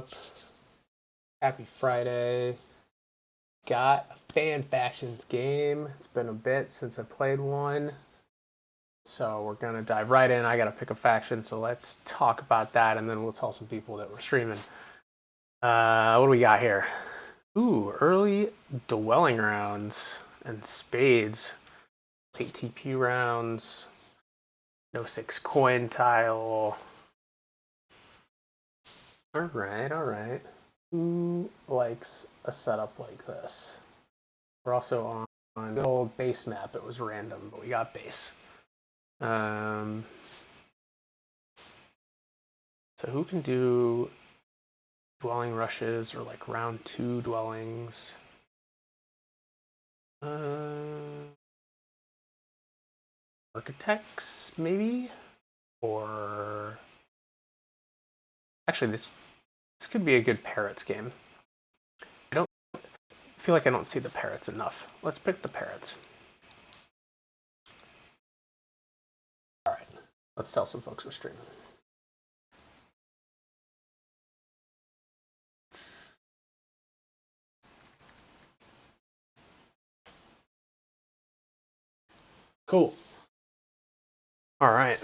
up? Happy Friday. Got a Fan Factions game. It's been a bit since I played one. So we're going to dive right in. I got to pick a faction, so let's talk about that, and then we'll tell some people that we're streaming. What do we got here? Ooh, early dwelling rounds and spades. Late TP rounds. No 6 coin tile. Alright. Who likes a setup like this? We're also on good old base map. It was random, but we got base. So who can do dwelling rushes or like round 2 dwellings? Architects, maybe? Or actually, this could be a good parrots game. I feel like I don't see the parrots enough. Let's pick the parrots. All right, let's tell some folks we're streaming. Cool. All right.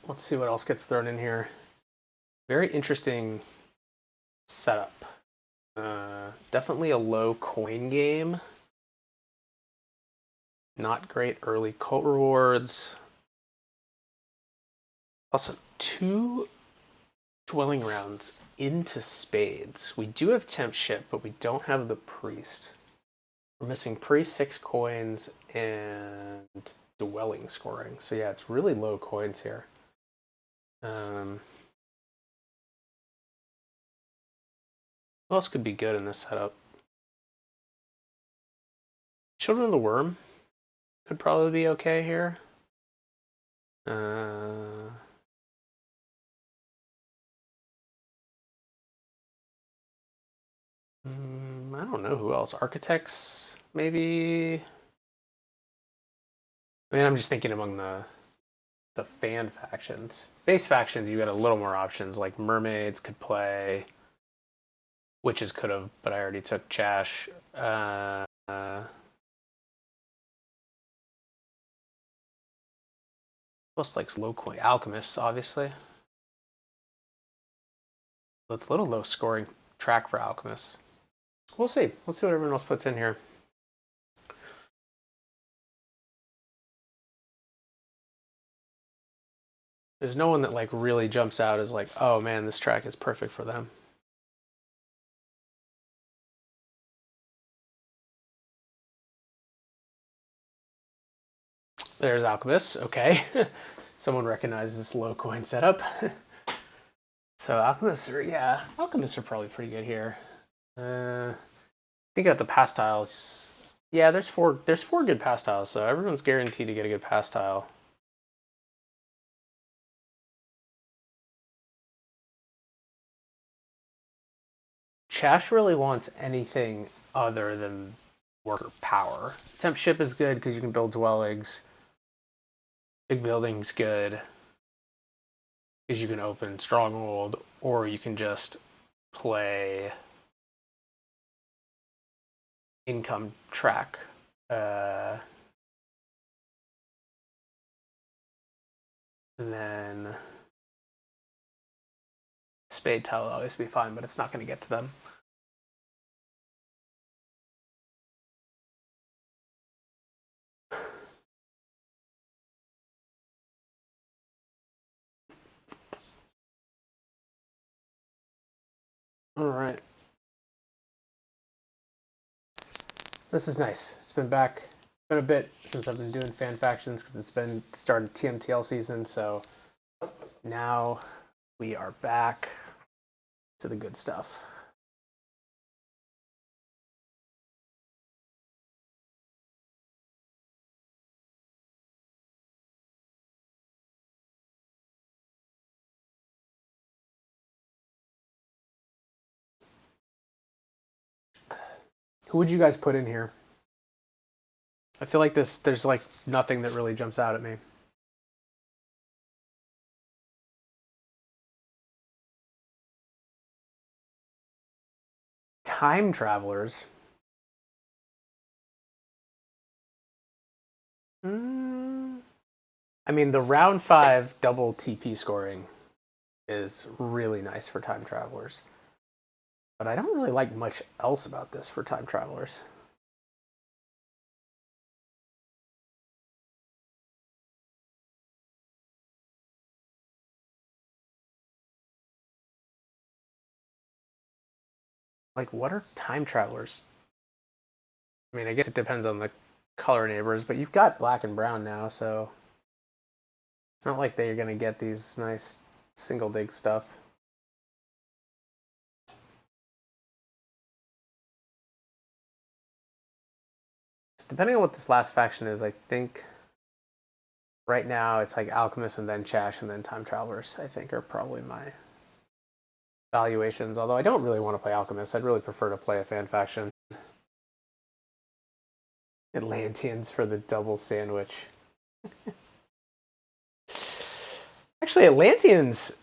Let's see what else gets thrown in here. Very interesting setup. Definitely a low coin game. Not great early cult rewards. Also, 2 dwelling rounds into spades. We do have temp ship, but we don't have the priest. We're missing priest, 6 coins, and dwelling scoring. So yeah, it's really low coins here. What else could be good in this setup? Children of the Worm could probably be okay here. I don't know who else. Architects, maybe. I mean, I'm just thinking among the fan factions. Base factions, you got a little more options. Like mermaids could play. Witches could have, but I already took Chash. Plus likes low coin. Alchemists, obviously. So it's a little low scoring track for Alchemists. We'll see. Let's see what everyone else puts in here. There's no one that like really jumps out as like, oh man, this track is perfect for them. There's Alchemists. Okay. Someone recognizes this low coin setup. So Alchemists are probably pretty good here. I think at the pass tiles, yeah, there's four good pass tiles, so everyone's guaranteed to get a good pass tile. Chash really wants anything other than worker power. Temp ship is good because you can build dwellings. Big building's good because you can open stronghold, or you can just play income track. And then spade tile will always be fine, but it's not going to get to them. All right. This is nice. It's been a bit since I've been doing fan factions because it's been started TMTL season, so now we are back to the good stuff. Who would you guys put in here? I feel like there's like nothing that really jumps out at me. Time Travelers. I mean, the round 5 double TP scoring is really nice for Time Travelers. But I don't really like much else about this for Time Travelers. Like, what are Time Travelers? I mean, I guess it depends on the color neighbors, but you've got black and brown now, so it's not like they're going to get these nice single dig stuff. Depending on what this last faction is, I think right now it's like Alchemists and then Chash and then Time Travelers, I think, are probably my valuations. Although I don't really want to play Alchemists. I'd really prefer to play a fan faction. Atlanteans for the double sandwich. Actually, Atlanteans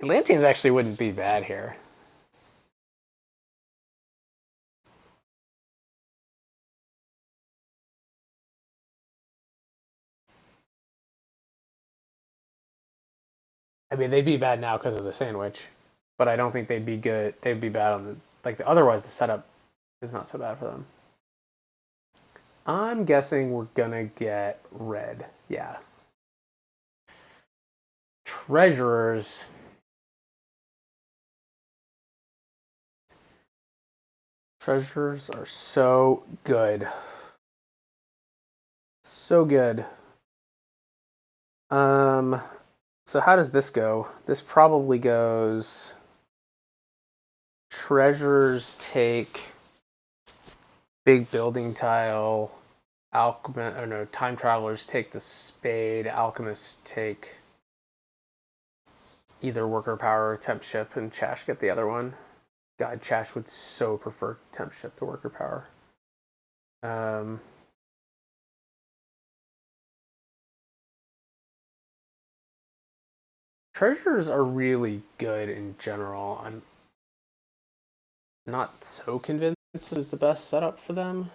actually wouldn't be bad here. I mean, they'd be bad now because of the sandwich, but I don't think they'd be good. They'd be bad on the otherwise the setup is not so bad for them. I'm guessing we're gonna get red. Yeah. Treasurers. Treasurers are so good. So good. So how does this go? This probably goes treasurers take big building tile. Time Travelers take the spade. Alchemists take either worker power or temp ship, and Chash get the other one. God, Chash would so prefer temp ship to worker power. Treasures are really good in general. I'm not so convinced this is the best setup for them.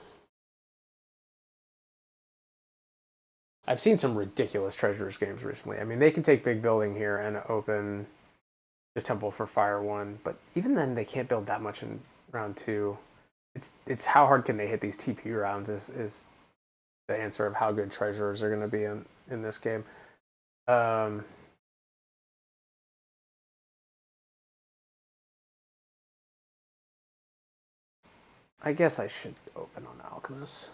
I've seen some ridiculous treasures games recently. I mean, they can take big building here and open this temple for fire 1, but even then they can't build that much in round 2. It's how hard can they hit these TP rounds is the answer of how good treasurers are going to be in this game. I guess I should open on Alchemist.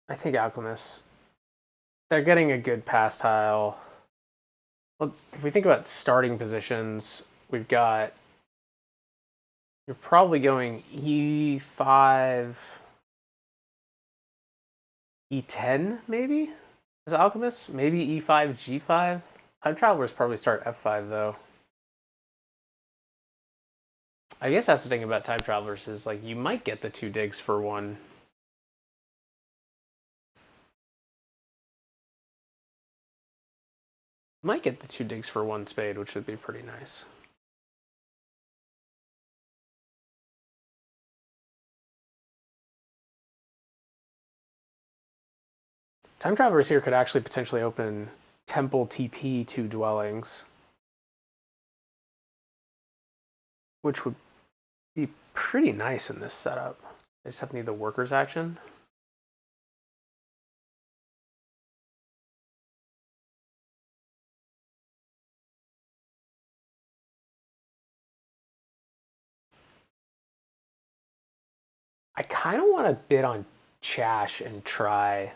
I think Alchemists, they're getting a good pass tile. Well, if we think about starting positions, we've got, you're probably going E5, E10 maybe as Alchemists, maybe E5, G5. Time Travelers probably start F5 though. I guess that's the thing about Time Travelers is like you might get the 2 digs for 1. Might get the 2 digs for 1 spade, which would be pretty nice. Time Travelers here could actually potentially open Temple TP 2 dwellings, which would be pretty nice in this setup. I just have to need the workers action. I kind of want to bid on Chash and try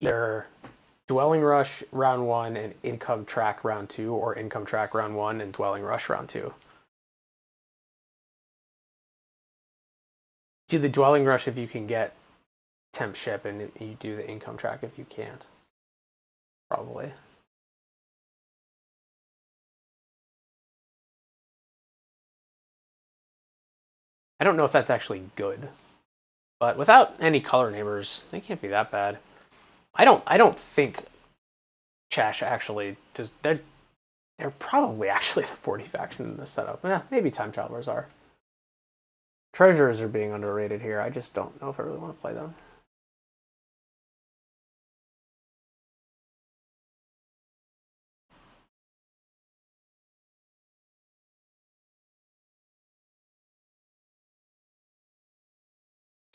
either Dwelling Rush round 1 and Income Track round 2, or Income Track round 1 and Dwelling Rush round 2. Do the Dwelling Rush if you can get Temp Ship, and you do the Income Track if you can't. Probably. I don't know if that's actually good, But without any color neighbors, they can't be that bad. I don't think Chash actually does. They're probably actually the 40 faction in this setup. Yeah, maybe time travelers are. Treasures are being underrated here. I just don't know if I really want to play them.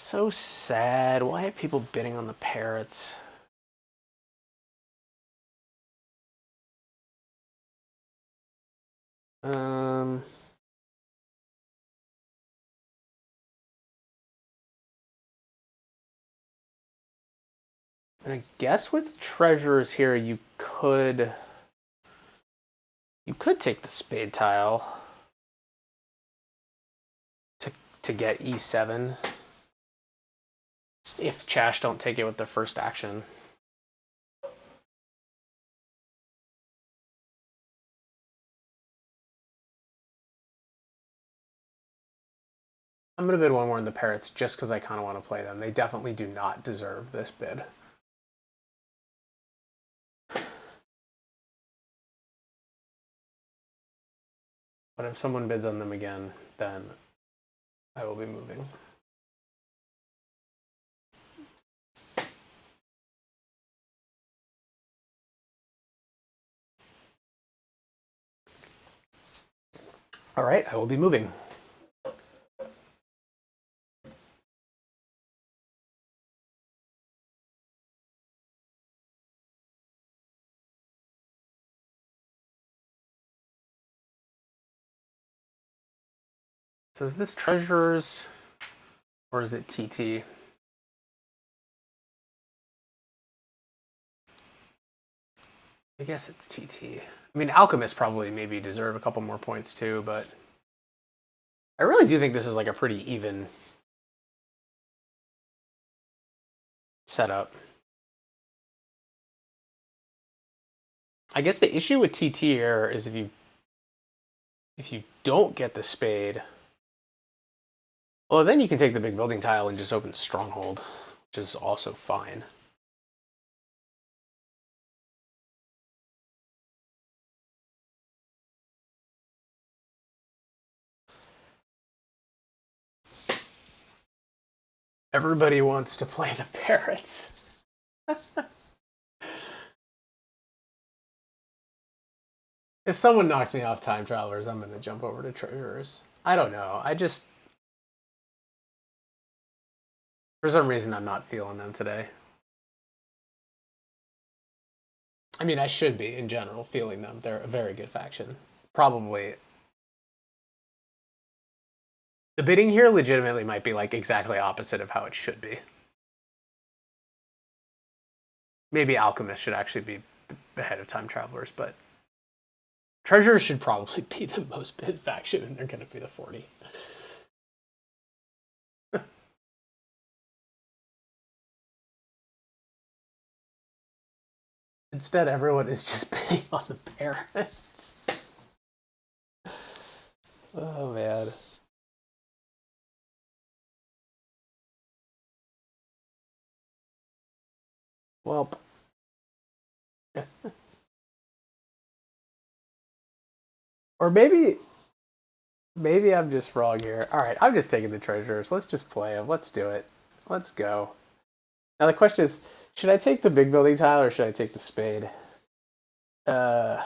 So sad. Why are people bidding on the parrots? And I guess with treasures here, you could take the spade tile to get E7 if Chash don't take it with their first action. I'm going to bid one more on the parrots just because I kind of want to play them. They definitely do not deserve this bid. But if someone bids on them again, then I will be moving. All right, I will be moving. So is this treasures or is it TT? I guess it's TT. I mean, Alchemists probably maybe deserve a couple more points too, but I really do think this is like a pretty even setup. I guess the issue with TT here is if you don't get the spade, well, then you can take the big building tile and just open Stronghold, which is also fine. Everybody wants to play the parrots. If someone knocks me off time travelers, I'm going to jump over to treasures. I don't know. For some reason, I'm not feeling them today. I mean, I should be, in general, feeling them. They're a very good faction. Probably. The bidding here legitimately might be like exactly opposite of how it should be. Maybe Alchemists should actually be ahead of time travelers, but treasures should probably be the most bid faction, and they're going to be the 40. Instead, everyone is just bidding on the parrots. Oh, man. Well, or maybe I'm just wrong here. All right, I'm just taking the treasures. Let's just play them. Let's do it. Let's go. Now the question is, should I take the big building tile or should I take the spade? I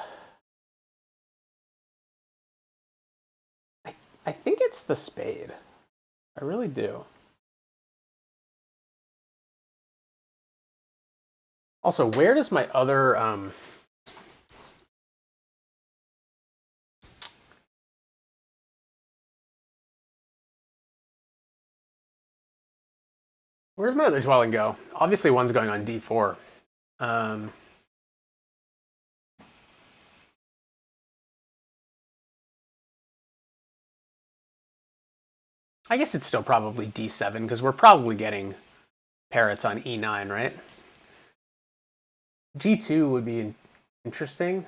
think it's the spade. I really do. Also, where does my other where's my other dwelling go? Obviously, one's going on D4. I guess it's still probably D7 because we're probably getting parrots on E9, right? G2 would be interesting.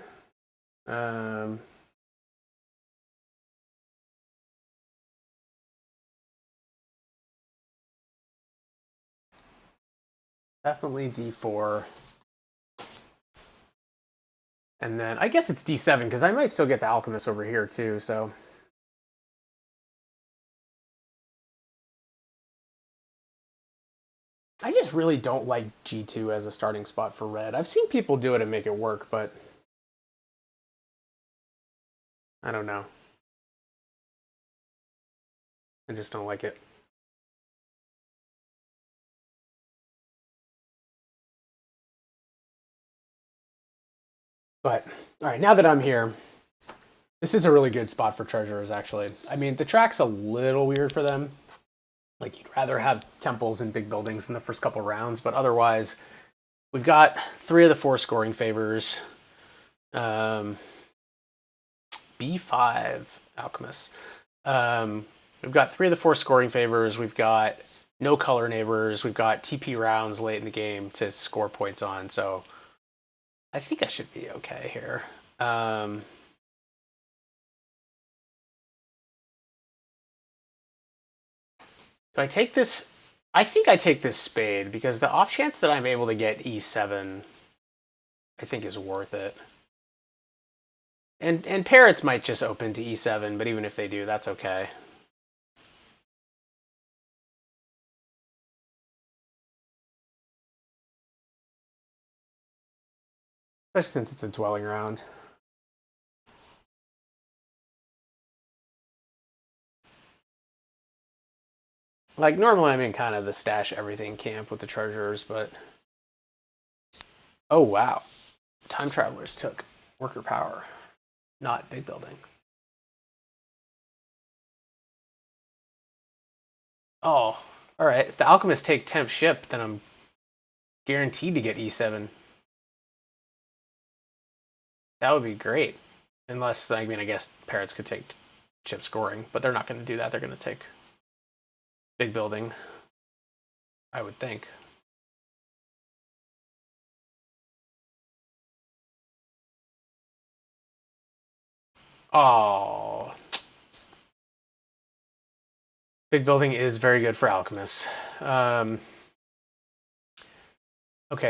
Definitely D4. And then I guess it's D7 because I might still get the Alchemist over here too, so. I just really don't like G2 as a starting spot for red. I've seen people do it and make it work, but I don't know. I just don't like it. But, all right, now that I'm here, this is a really good spot for treasurers, actually. I mean, the track's a little weird for them. Like, you'd rather have temples and big buildings in the first couple rounds, but otherwise, we've got 3 of the 4 scoring favors. B5 Alchemists. We've got 3 of the 4 scoring favors. We've got no color neighbors. We've got TP rounds late in the game to score points on. So I think I should be okay here. Do I take this? I think I take this spade because the off chance that I'm able to get E7, I think is worth it. And parrots might just open to E7, but even if they do, that's okay. Especially since it's a dwelling round. Like, normally I'm in kind of the stash everything camp with the treasurers, but... Oh, wow. Time Travelers took worker power, not big building. Oh, all right. If the Alchemists take temp ship, then I'm guaranteed to get E7. That would be great. Unless, I mean, I guess parrots could take chip scoring, but they're not going to do that. They're going to take big building, I would think. Oh. Big building is very good for alchemists. Okay,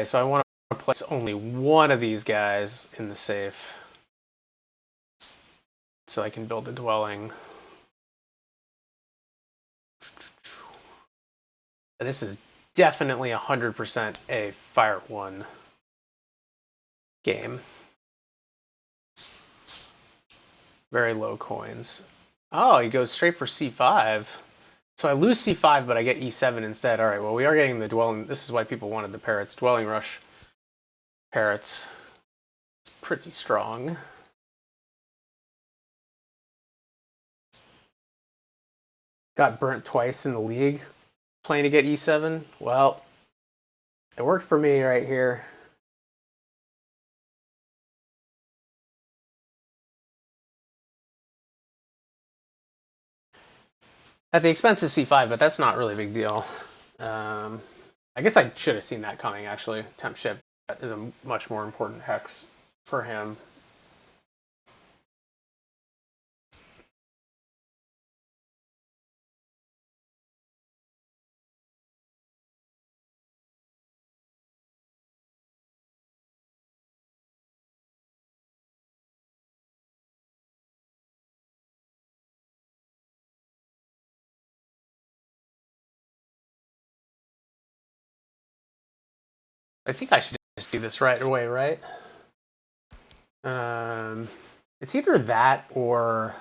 so I want to place only one of these guys in the safe so I can build a dwelling. This is definitely 100% a Fire 1 game. Very low coins. Oh, he goes straight for C5. So I lose C5, but I get E7 instead. All right, well, we are getting the dwelling. This is why people wanted the parrots. Dwelling rush parrots. It's pretty strong. Got burnt twice in the league playing to get E7. Well, it worked for me right here. At the expense of C5, but that's not really a big deal. I guess I should have seen that coming, actually. Temp ship is a much more important hex for him. I think I should just do this right away, right? It's either that or...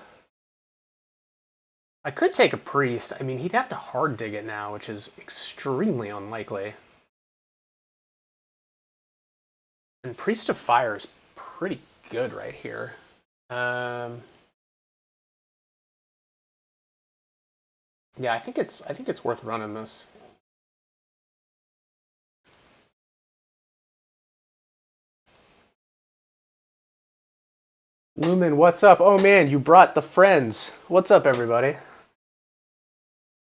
I could take a priest. I mean, he'd have to hard dig it now, which is extremely unlikely. And Priest of Fire is pretty good right here. Yeah, I think it's worth running this. Lumen, what's up? Oh man, you brought the friends. What's up, everybody?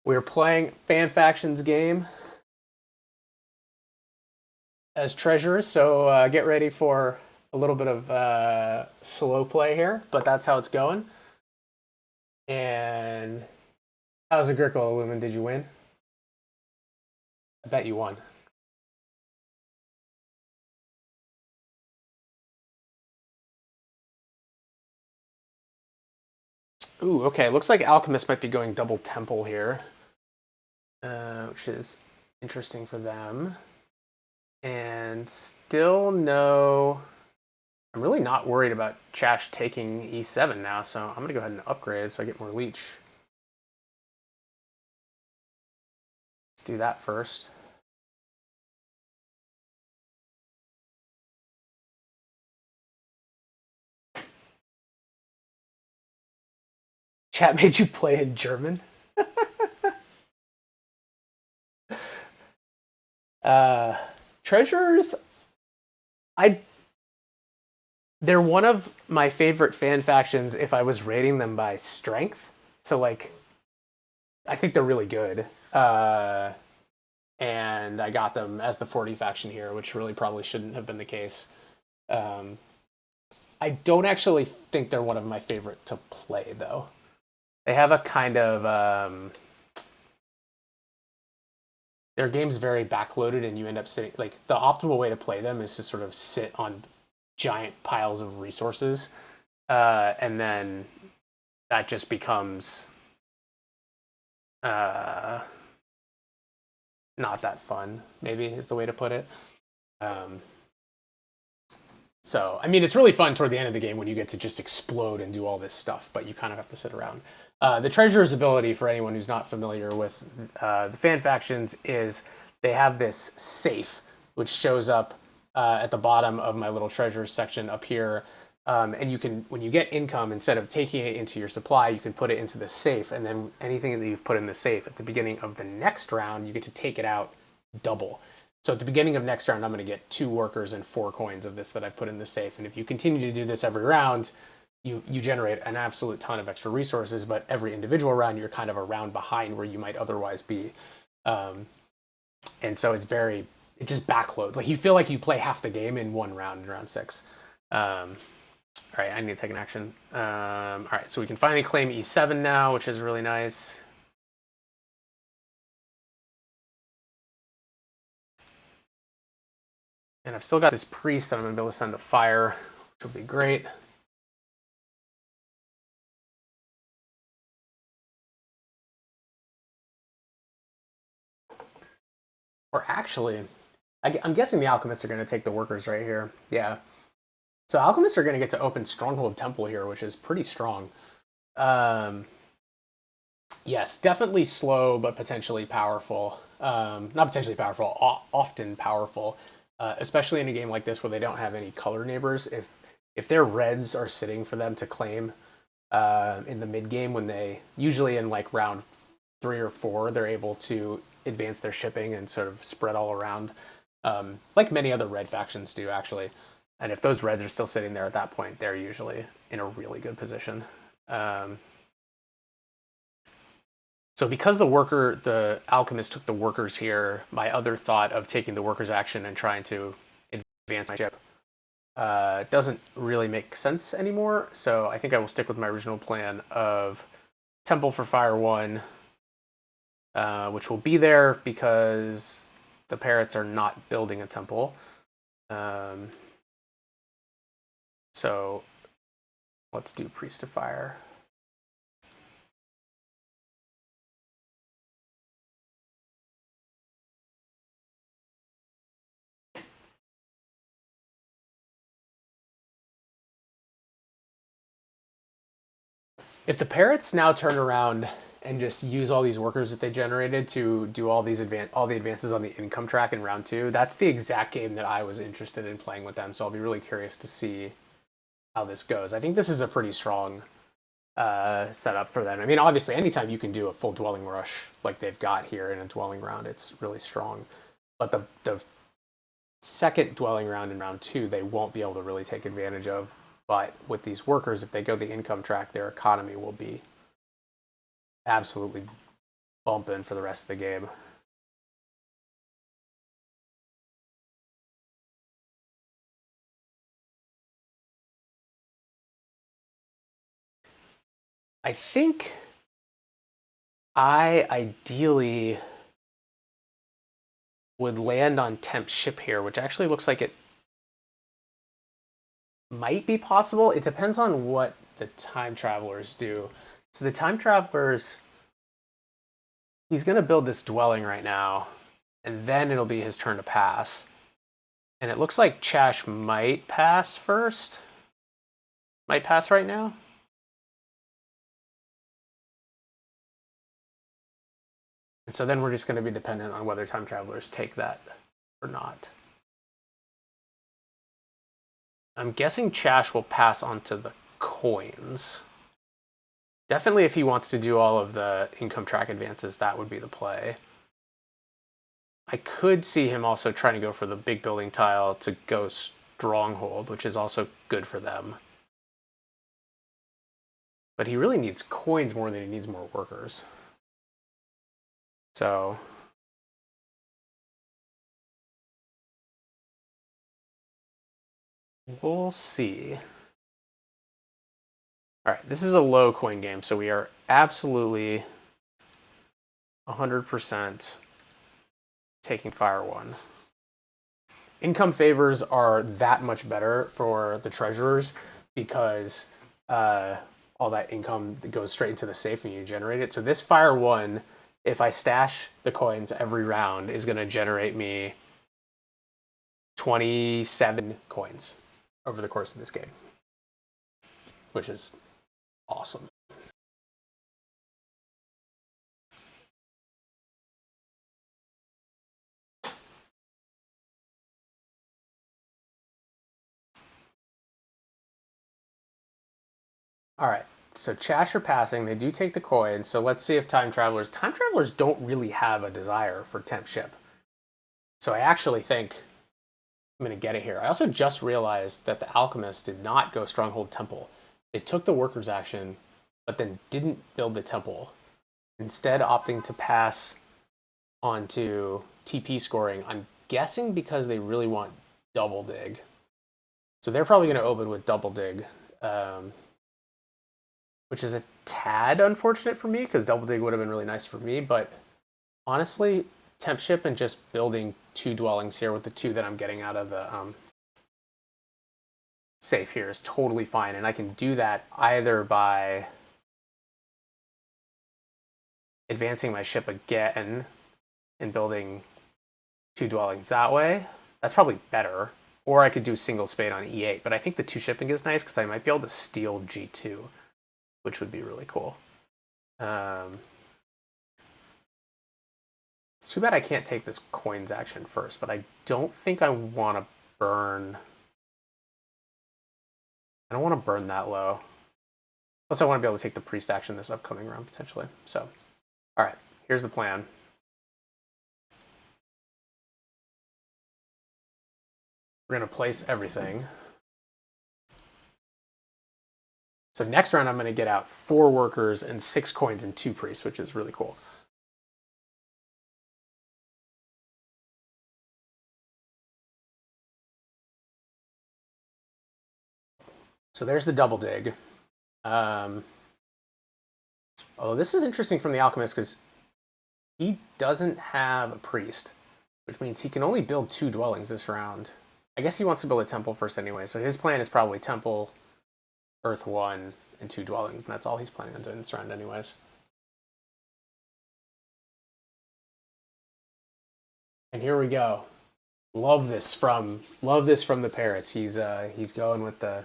We're playing Fan Factions game as treasurers, so get ready for a little bit of slow play here, but that's how it's going. And how's Agricola, Lumen? Did you win? I bet you won. Ooh, okay. Looks like Alchemists might be going double temple here, which is interesting for them. And still no. I'm really not worried about Chash taking e7 now, so I'm going to go ahead and upgrade so I get more leech. Let's do that first. Chat made you play in German? Treasures, they're one of my favorite fan factions if I was rating them by strength. So like, I think they're really good. And I got them as the 40 faction here, which really probably shouldn't have been the case. I don't actually think they're one of my favorite to play though. They have a kind of their game's very backloaded, and you end up sitting like the optimal way to play them is to sort of sit on giant piles of resources, and then that just becomes not that fun. Maybe is the way to put it. So, I mean, it's really fun toward the end of the game when you get to just explode and do all this stuff, but you kind of have to sit around. The Treasurer's ability, for anyone who's not familiar with the fan factions, is they have this safe, which shows up at the bottom of my little treasures section up here. And you can, when you get income, instead of taking it into your supply, you can put it into the safe, and then anything that you've put in the safe at the beginning of the next round, you get to take it out double. So at the beginning of next round, I'm going to get 2 workers and 4 coins of this that I've put in the safe. And if you continue to do this every round, you generate an absolute ton of extra resources, but every individual round, you're kind of a round behind where you might otherwise be. And so it just backloads. Like you feel like you play half the game in one round in round 6. All right, I need to take an action. All right, so we can finally claim e7 now, which is really nice. And I've still got this priest that I'm going to be able to send to fire, which will be great. Or actually, I'm guessing the Alchemists are going to take the workers right here. Yeah. So Alchemists are going to get to open Stronghold Temple here, which is pretty strong. Yes, definitely slow, but potentially powerful. Not potentially powerful, often powerful. Especially in a game like this where they don't have any color neighbors. If their reds are sitting for them to claim in the mid game, when they usually in like round 3 or 4, they're able to advance their shipping and sort of spread all around, like many other red factions do actually. And if those reds are still sitting there at that point, they're usually in a really good position. So because the Alchemist took the workers here, my other thought of taking the workers action and trying to advance my ship doesn't really make sense anymore. So I think I will stick with my original plan of Temple for Fire 1, which will be there because the parrots are not building a temple. So let's do Priest of Fire. If the parrots now turn around and just use all these workers that they generated to do all the advances on the income track in round 2, that's the exact game that I was interested in playing with them. So I'll be really curious to see how this goes. I think this is a pretty strong setup for them. I mean, obviously, anytime you can do a full Dwelling Rush like they've got here in a Dwelling round, it's really strong. But the second Dwelling round in round 2, they won't be able to really take advantage of. But with these workers, if they go the income track, their economy will be absolutely bumping for the rest of the game. I think I ideally would land on Temp Ship here, which actually looks like it might be possible. It depends on what the time travelers do. So the time travelers, he's going to build this dwelling right now, and then it'll be his turn to pass. And it looks like Chash might pass first. Might pass right now. And so then we're just going to be dependent on whether time travelers take that or not. I'm guessing Chash will pass on to the coins. Definitely if he wants to do all of the income track advances, that would be the play. I could see him also trying to go for the big building tile to go stronghold, which is also good for them. But he really needs coins more than he needs more workers. So we'll see. All right, this is a low coin game, so we are absolutely 100% taking Fire 1. Income favors are that much better for the treasurers because all that income goes straight into the safe when you generate it. So this Fire 1, if I stash the coins every round, is going to generate me 27 coins over the course of this game, which is awesome. All right, so Chash are passing. They do take the coins. So let's see if time travelers don't really have a desire for temp ship. So I actually think I'm going to get it here. I also just realized that the Alchemists did not go Stronghold Temple. They took the workers action, but then didn't build the temple. Instead, opting to pass onto TP scoring. I'm guessing because they really want double dig. So they're probably going to open with double dig. Which is a tad unfortunate for me because double dig would have been really nice for me. But honestly, temp ship and just building 2 dwellings here with the 2 that I'm getting out of the safe here is totally fine. And I can do that either by advancing my ship again and building 2 dwellings that way. That's probably better. Or I could do single spade on E8. But I think the 2 shipping is nice because I might be able to steal G2. Which would be really cool. It's too bad I can't take this coins action first, but I don't think I want to burn. I don't want to burn that low. Plus, I want to be able to take the priest action this upcoming round, potentially. So, all right, here's the plan. We're going to place everything. So next round, I'm going to get out 4 workers and 6 coins and 2 priests, which is really cool. So there's the double dig. Although this is interesting from the Alchemist because he doesn't have a priest, which means he can only build 2 dwellings this round. I guess he wants to build a temple first anyway, so his plan is probably temple, Earth 1, and 2 dwellings, and that's all he's planning on doing this round anyways. And here we go. Love this from the Parrots. He's going with the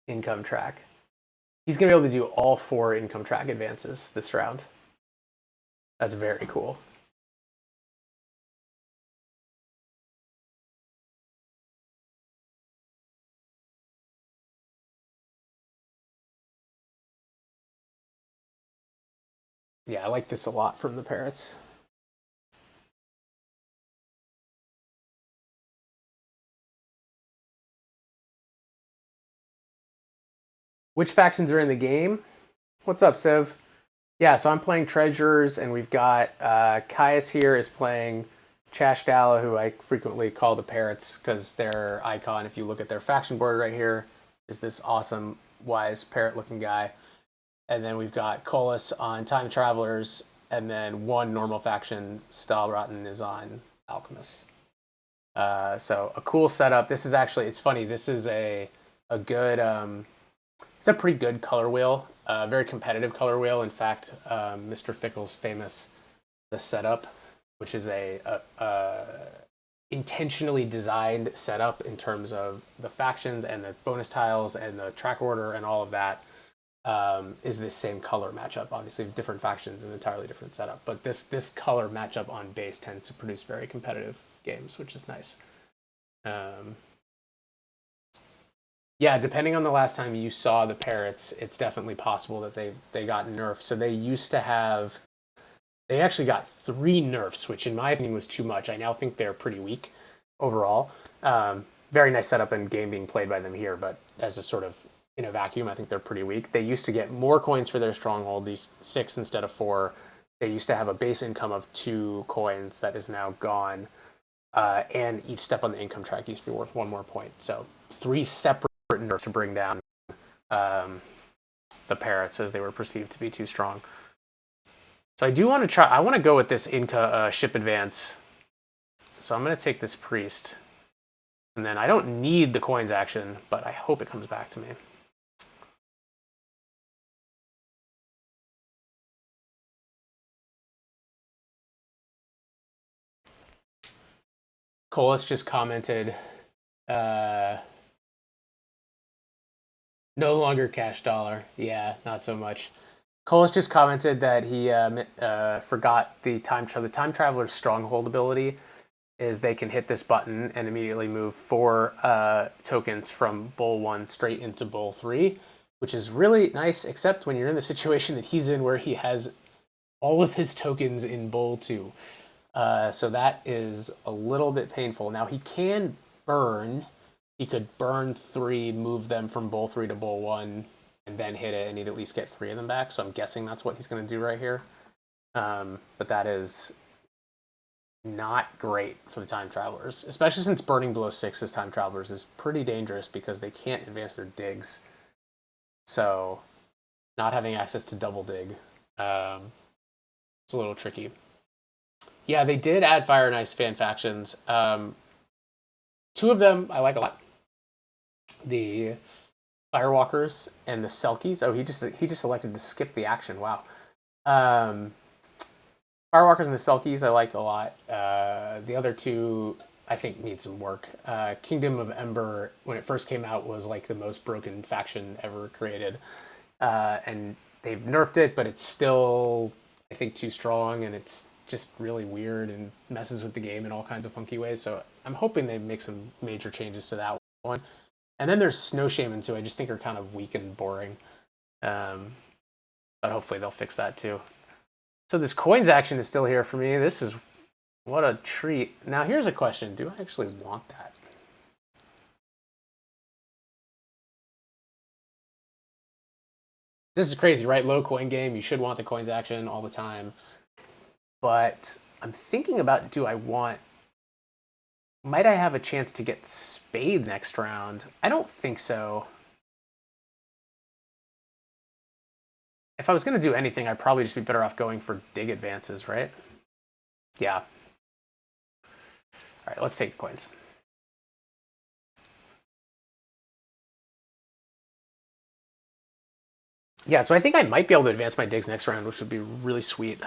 income track. He's gonna be able to do all 4 income track advances this round. That's very cool. Yeah, I like this a lot from the Parrots. Which factions are in the game? What's up, Civ? Yeah, so I'm playing Treasurers, and we've got Caius here is playing Chash Dallah, who I frequently call the Parrots because their icon, if you look at their faction board right here, is this awesome, wise, parrot-looking guy. And then we've got Colas on Time Travelers, and then 1 normal faction, Stahlrotten, is on Alchemists. So a cool setup. This is actually, it's funny, this is a good, it's a pretty good color wheel very competitive color wheel. In fact, Mr. Fickle's famous the setup, which is a intentionally designed setup in terms of the factions and the bonus tiles and the track order and all of that, is this same color matchup. Obviously, different factions, an entirely different setup, but this color matchup on base tends to produce very competitive games, which is nice. Yeah, depending on the last time you saw the parrots, it's definitely possible that they got nerfed. So they actually got 3 nerfs, which in my opinion was too much. I now think they're pretty weak overall. Very nice setup and game being played by them here, but as a sort of in a vacuum, I think they're pretty weak. They used to get more coins for their stronghold, these 6 instead of 4. They used to have a base income of 2 coins that is now gone. And each step on the income track used to be worth 1 more point. So 3 separate nerfs to bring down the parrots as they were perceived to be too strong. So I do want to try. I want to go with this Inca ship advance. So I'm going to take this priest. And then I don't need the coins action, but I hope it comes back to me. Colas just commented, no longer Chash Dallah. Yeah, not so much. Colas just commented that he forgot the time traveler's stronghold ability is they can hit this button and immediately move 4 tokens from bowl 1 straight into bowl 3, which is really nice, except when you're in the situation that he's in where he has all of his tokens in bowl 2. So that is a little bit painful. Now he can burn. He could burn 3, move them from bowl 3 to bowl 1, and then hit it, and he'd at least get 3 of them back. So I'm guessing that's what he's going to do right here. But that is not great for the time travelers, especially since burning below 6 as time travelers is pretty dangerous because they can't advance their digs. So not having access to double dig, it's a little tricky. Yeah, they did add Fire and Ice fan factions. 2 of them I like a lot. The Firewalkers and the Selkies. Oh, he just elected to skip the action. Wow. Firewalkers and the Selkies I like a lot. The other 2 I think need some work. Kingdom of Ember, when it first came out, was like the most broken faction ever created. And they've nerfed it, but it's still, I think, too strong, and it's just really weird and messes with the game in all kinds of funky ways. So I'm hoping they make some major changes to that one. And then there's Snow Shaman too. I just think are kind of weak and boring. But hopefully they'll fix that too. So this coins action is still here for me. This is what a treat. Now here's a question. Do I actually want that? This is crazy, right? Low coin game. You should want the coins action all the time. But I'm thinking about, might I have a chance to get spades next round? I don't think so. If I was going to do anything, I'd probably just be better off going for dig advances, right? Yeah. All right, let's take the coins. Yeah, so I think I might be able to advance my digs next round, which would be really sweet.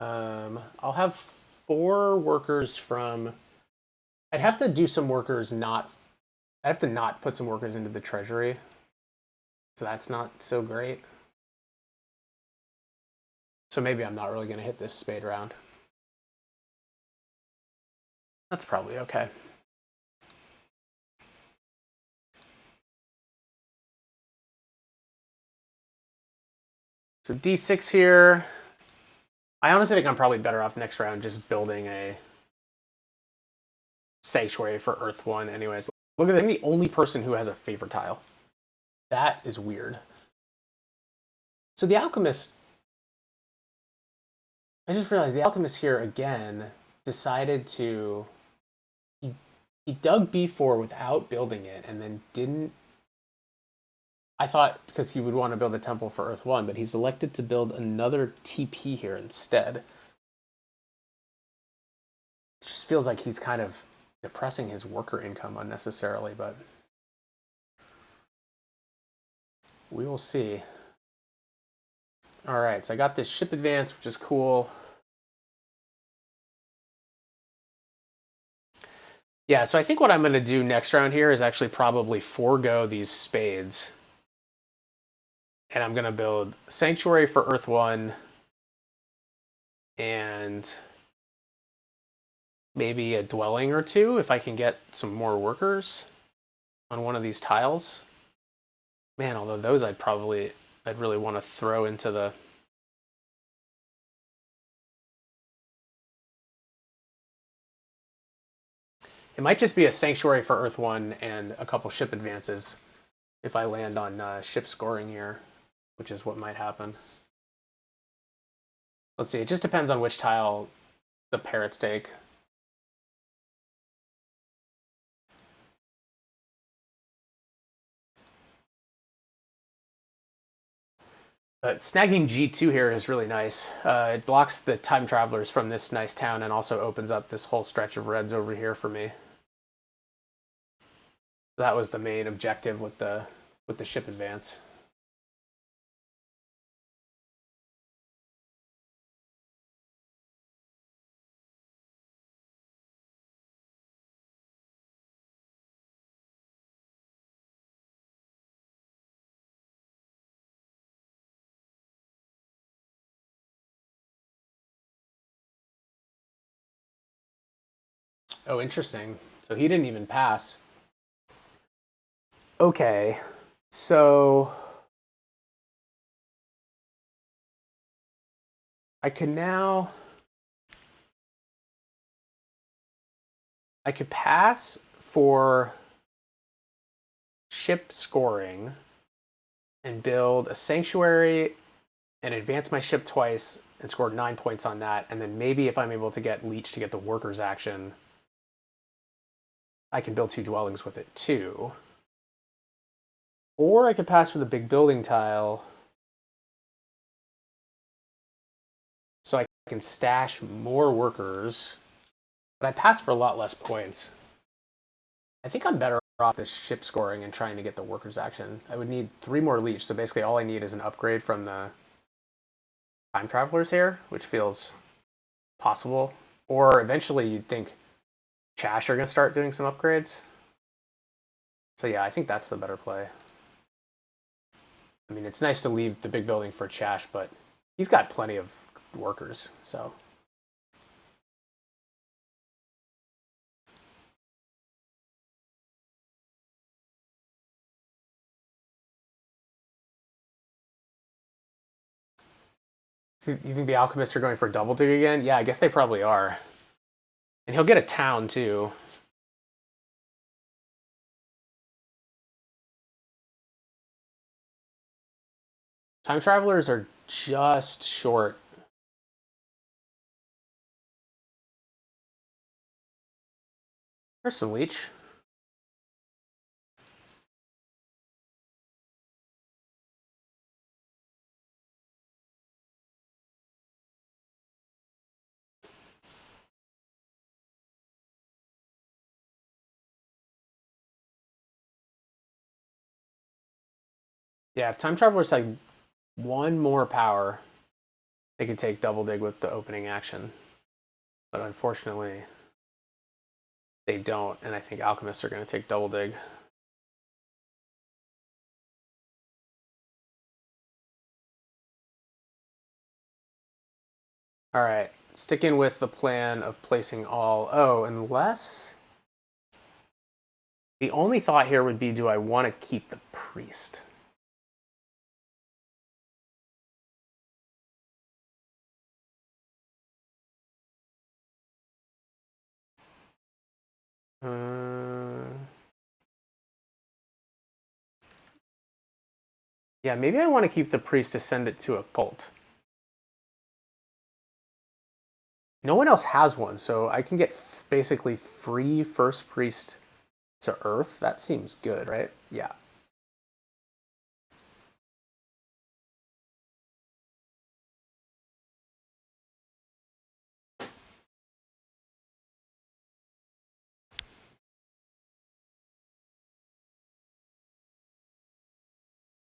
I'll have 4 workers from... I'd have to do some workers not... I'd have to not put some workers into the treasury. So that's not so great. So maybe I'm not really going to hit this spade round. That's probably okay. So D6 here. I honestly think I'm probably better off next round just building a sanctuary for Earth 1 anyways. Look at that. I'm the only person who has a favorite tile. That is weird. So the Alchemist... I just realized the Alchemist here again decided to... He dug B4 without building it and then didn't... I thought because he would want to build a temple for Earth 1, but he's elected to build another TP here instead. It just feels like he's kind of depressing his worker income unnecessarily, but we will see. All right, so I got this ship advance, which is cool. Yeah, so I think what I'm going to do next round here is actually probably forego these spades. And I'm going to build Sanctuary for Earth 1 and maybe a dwelling or two if I can get some more workers on one of these tiles. Man, although those I'd really want to throw into the... It might just be a Sanctuary for Earth 1 and a couple ship advances if I land on ship scoring here, which is what might happen. Let's see, it just depends on which tile the parrots take. But snagging G2 here is really nice. It blocks the time travelers from this nice town and also opens up this whole stretch of reds over here for me. That was the main objective with the ship advance. Oh, interesting. So he didn't even pass. Okay, so I could pass for ship scoring and build a sanctuary and advance my ship twice and score 9 points on that. And then maybe if I'm able to get Leech to get the workers action, I can build 2 dwellings with it too. Or I could pass for the big building tile so I can stash more workers. But I pass for a lot less points. I think I'm better off this ship scoring and trying to get the workers action. I would need 3 more Leech, so basically all I need is an upgrade from the time travelers here, which feels possible. Or eventually you'd think Chash are going to start doing some upgrades. So yeah, I think that's the better play. I mean, it's nice to leave the big building for Chash, but he's got plenty of workers, so... So you think the Alchemists are going for double dig again? Yeah, I guess they probably are. And he'll get a town, too. Time Travelers are just short. There's some Leech. Yeah, if Time Travelers had 1 more power, they could take double dig with the opening action. But unfortunately, they don't, and I think Alchemists are going to take double dig. All right, sticking with the plan of placing all... Oh, unless... The only thought here would be, do I want to keep the priest? Yeah, maybe I want to keep the priest to send it to a cult. No one else has one, so I can get basically free first priest to Earth. That seems good, right? Yeah.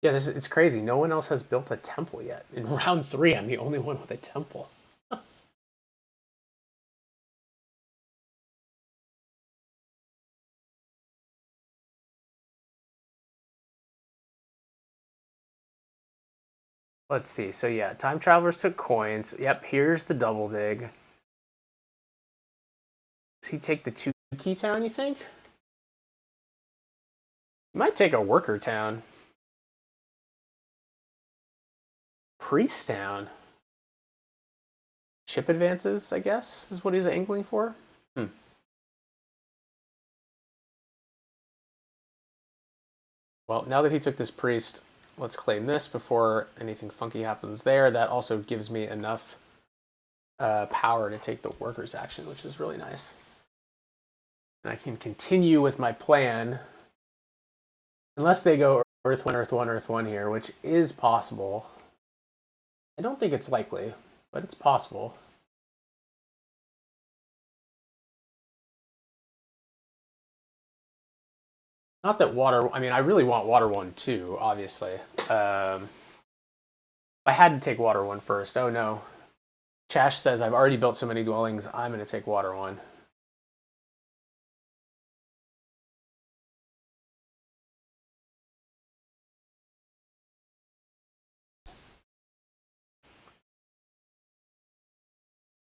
Yeah, it's crazy. No one else has built a temple yet. In round 3, I'm the only one with a temple. Let's see. So yeah, time travelers took coins. Yep, here's the double dig. Does he take the 2 key town, you think? He might take a worker town. Priest town. Ship advances, I guess, is what he's angling for. Well, now that he took this priest, let's claim this before anything funky happens there. That also gives me enough power to take the workers action, which is really nice. And I can continue with my plan. Unless they go Earth 1, Earth 1, Earth 1 here, which is possible. I don't think it's likely, but it's possible. Not that water, I mean, I really want water 1 too, obviously. I had to take water 1 first. Oh no. Chash says, I've already built so many dwellings, I'm going to take water 1.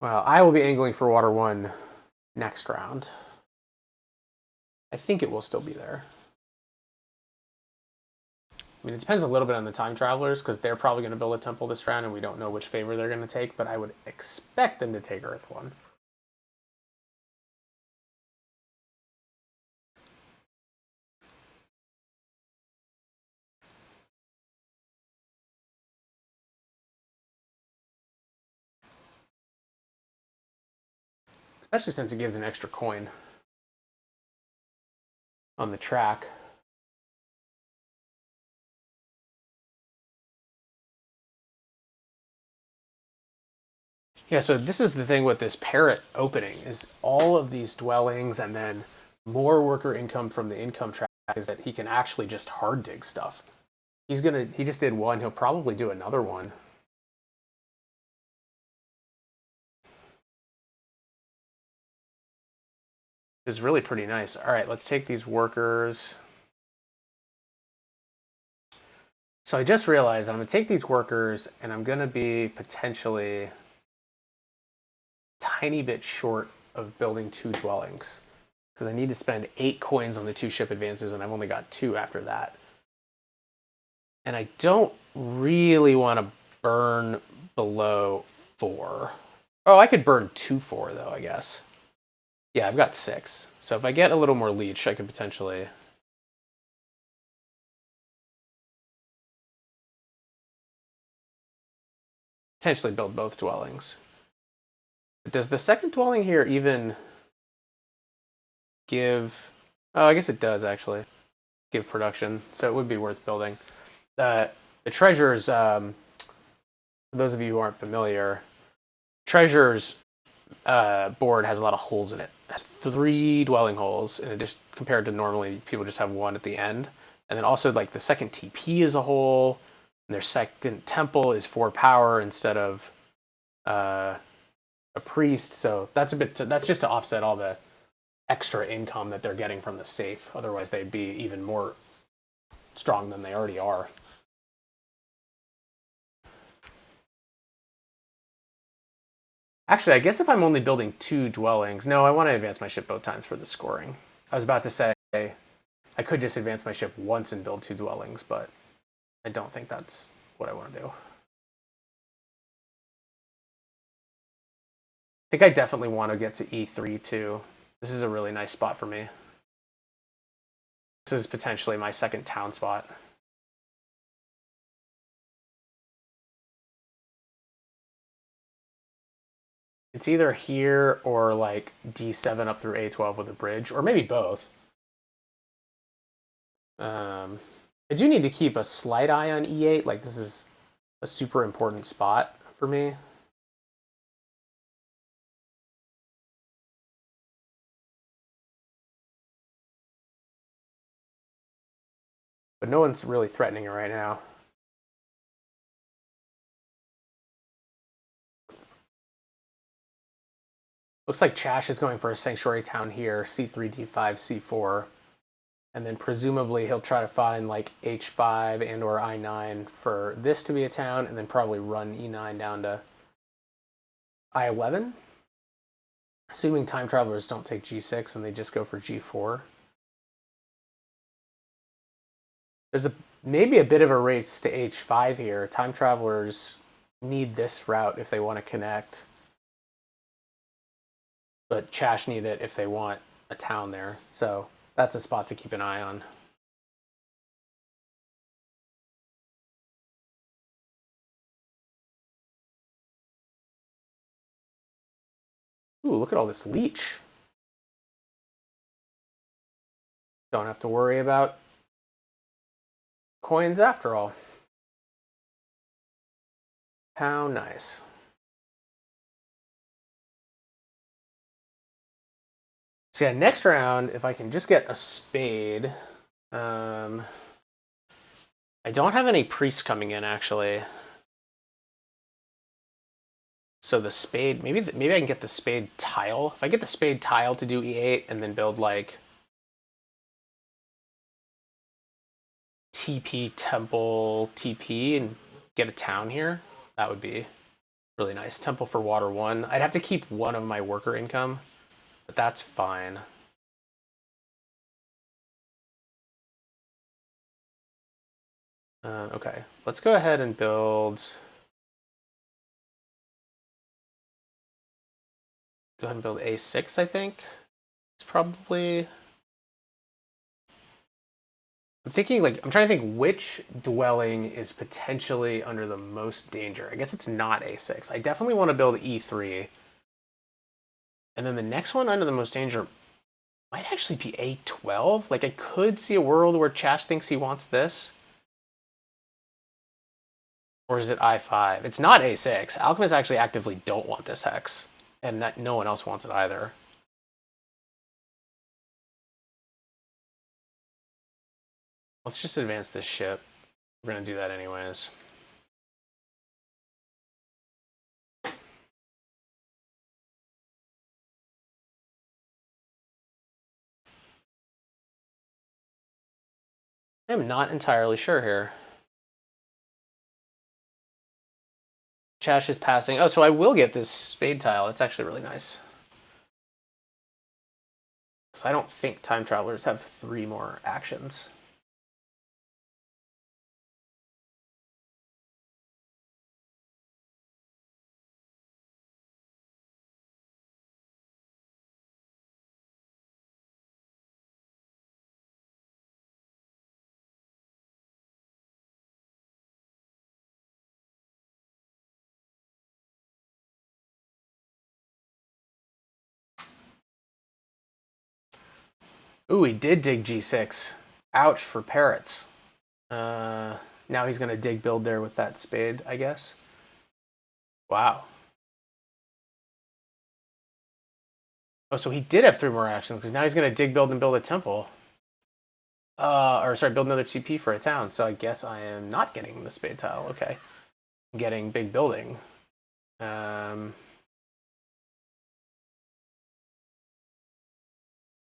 Well, I will be angling for water 1 next round. I think it will still be there. I mean, it depends a little bit on the time travelers because they're probably going to build a temple this round and we don't know which favor they're going to take, but I would expect them to take Earth 1. Especially since it gives an extra coin on the track. Yeah, so this is the thing with this parrot opening is all of these dwellings and then more worker income from the income track is that he can actually just hard dig stuff. He just did 1, he'll probably do another one. It's really pretty nice. All right, let's take these workers. So I just realized I'm going to take these workers and I'm going to be potentially a tiny bit short of building 2 dwellings because I need to spend 8 coins on the 2 ship advances and I've only got 2 after that. And I don't really want to burn below 4. Oh, I could burn 2-4 though, I guess. Yeah, I've got 6. So if I get a little more leech, I could potentially build both dwellings. But does the second dwelling here even give... Oh, I guess it does actually give production, so it would be worth building. The treasures, for those of you who aren't familiar, treasures board has a lot of holes in it. It has 3 dwelling holes in addition, compared to normally people just have 1 at the end. And then also like the second TP is a hole, and their second temple is 4 power instead of a priest. So that's that's just to offset all the extra income that they're getting from the safe. Otherwise, they'd be even more strong than they already are. Actually, I guess if I'm only building 2 dwellings, no, I want to advance my ship both times for the scoring. I was about to say I could just advance my ship once and build 2 dwellings, but I don't think that's what I want to do. I think I definitely want to get to E3 too. This is a really nice spot for me. This is potentially my second town spot. It's either here or like D7 up through A12 with a bridge, or maybe both. I do need to keep a slight eye on E8. Like this is a super important spot for me. But no one's really threatening it right now. Looks like Chash is going for a Sanctuary Town here, c3, d5, c4. And then presumably he'll try to find like h5 and or i9 for this to be a town, and then probably run e9 down to i11. Assuming time travelers don't take g6 and they just go for g4. There's maybe a bit of a race to h5 here. Time travelers need this route if they want to connect. But Chash need it if they want a town there. So that's a spot to keep an eye on. Ooh, look at all this leech. Don't have to worry about coins after all. How nice. So yeah, next round, if I can just get a spade. I don't have any priests coming in, actually. So the spade, maybe I can get the spade tile. If I get the spade tile to do e8 and then build like TP temple TP and get a town here, that would be really nice. Temple for water 1. I'd have to keep one of my worker income, but that's fine. Okay, let's go ahead and build. Go ahead and build a6, I think. It's probably. I'm trying to think which dwelling is potentially under the most danger. I guess it's not a6. I definitely want to build e3. And then the next one under the most danger might actually be a12. Like, I could see a world where Chash thinks he wants this. Or is it I5? It's not A6. Alchemists actually actively don't want this hex. And no one else wants it either. Let's just advance this ship. We're going to do that anyways. I'm not entirely sure here. Chash is passing. Oh, so I will get this spade tile. That's actually really nice. Because I don't think time travelers have 3 more actions. Ooh, he did dig g6. Ouch for parrots. Now he's going to dig build there with that spade, I guess. Wow. Oh, so he did have 3 more actions, because now he's going to dig build and build a temple. Or sorry, build another TP for a town. So I guess I am not getting the spade tile. Okay. I'm getting big building.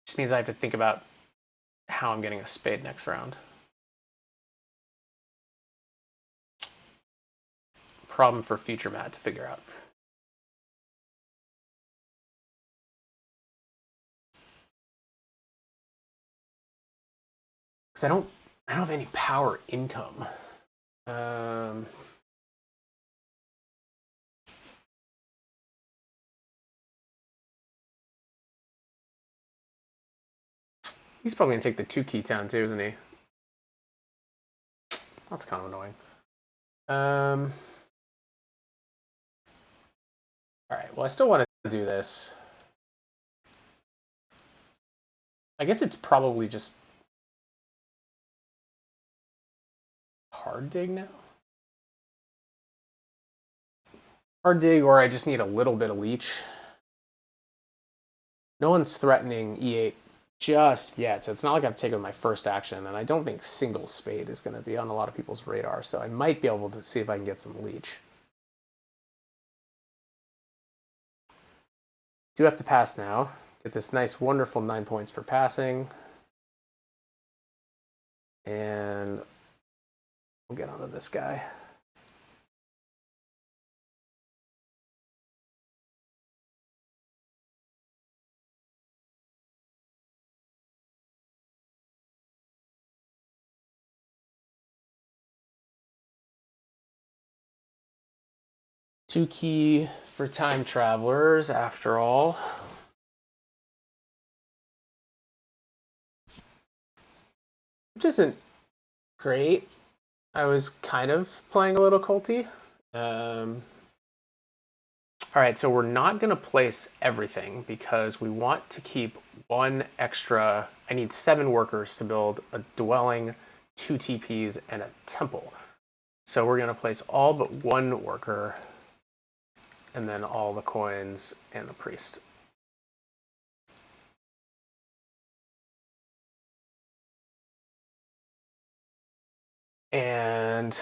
Just means I have to think about how I'm getting a spade next round. Problem for future Matt to figure out. Because I don't have any power income. He's probably gonna take the 2 key town too, isn't he? That's kind of annoying. All right. Well, I still want to do this. I guess it's probably just hard dig now. Hard dig, or I just need a little bit of leech. No one's threatening e8 just yet, so it's not like I've taken my first action, and I don't think single spade is going to be on a lot of people's radar, so I might be able to see if I can get some leech. Do have to pass now. Get this nice, wonderful 9 points for passing. And we'll get onto this guy. Two key for time travelers, after all. Which isn't great. I was kind of playing a little culty. All right, so we're not going to place everything because we want to keep one extra. I need 7 workers to build a dwelling, 2 TPs, and a temple. So we're going to place all but 1 worker, and then all the coins and the priest. And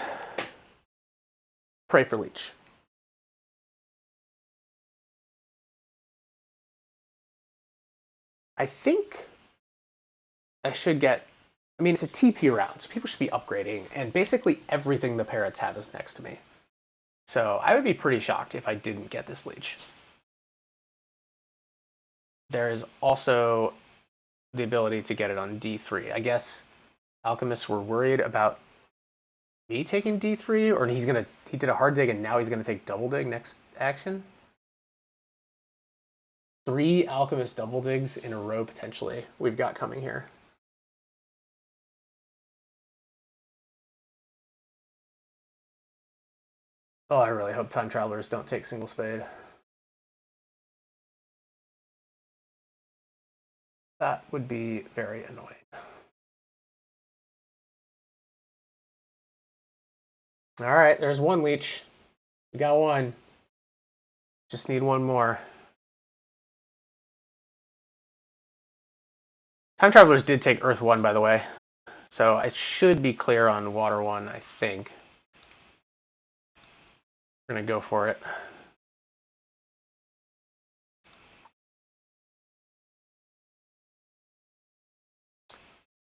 pray for leech. I think I should get. I mean, it's a TP round, so people should be upgrading, and basically everything the parrots have is next to me. So I would be pretty shocked if I didn't get this leech. There is also the ability to get it on D3. I guess Alchemists were worried about me taking D3, or he did a hard dig and now he's gonna take double dig next action. 3 Alchemist double digs in a row potentially we've got coming here. Oh, I really hope time travelers don't take single spade. That would be very annoying. All right, there's 1 leech. We got 1. Just need 1 more. Time travelers did take Earth 1, by the way. So I should be clear on Water 1, I think. We're going to go for it.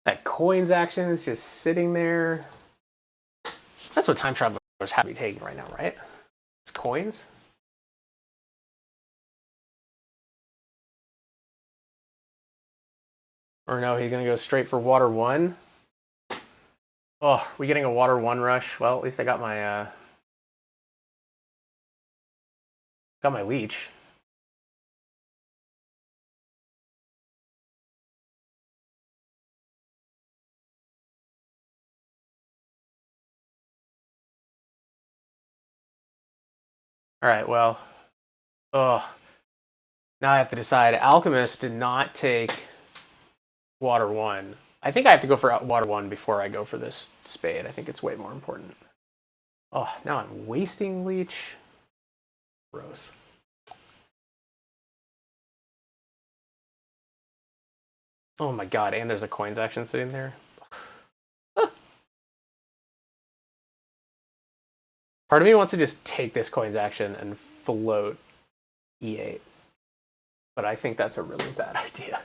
That coins action is just sitting there. That's what time travelers have to be taking right now, right? It's coins. Or no, he's going to go straight for Water 1. Oh, we getting a Water 1 rush? Well, at least I got my leech. All right, well, oh, now I have to decide. Alchemist did not take Water 1. I think I have to go for Water 1 before I go for this spade. I think it's way more important. Oh, now I'm wasting leech. Gross. Oh my god, and there's a coins action sitting there. Part of me wants to just take this coins action and float E8. But I think that's a really bad idea.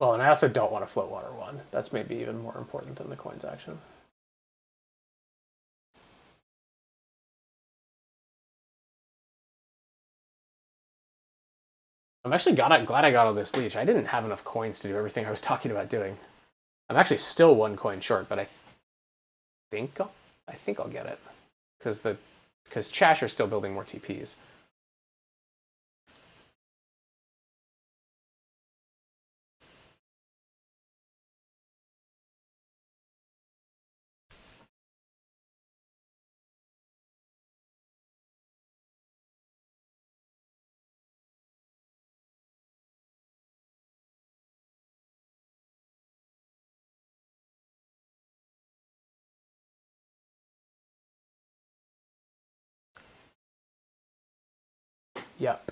Well, and I also don't want to float Water 1. That's maybe even more important than the coins action. I'm actually glad I got all this leech. I didn't have enough coins to do everything I was talking about doing. I'm actually still 1 coin short, but I think I'll get it because Chash are still building more TPs. Yep.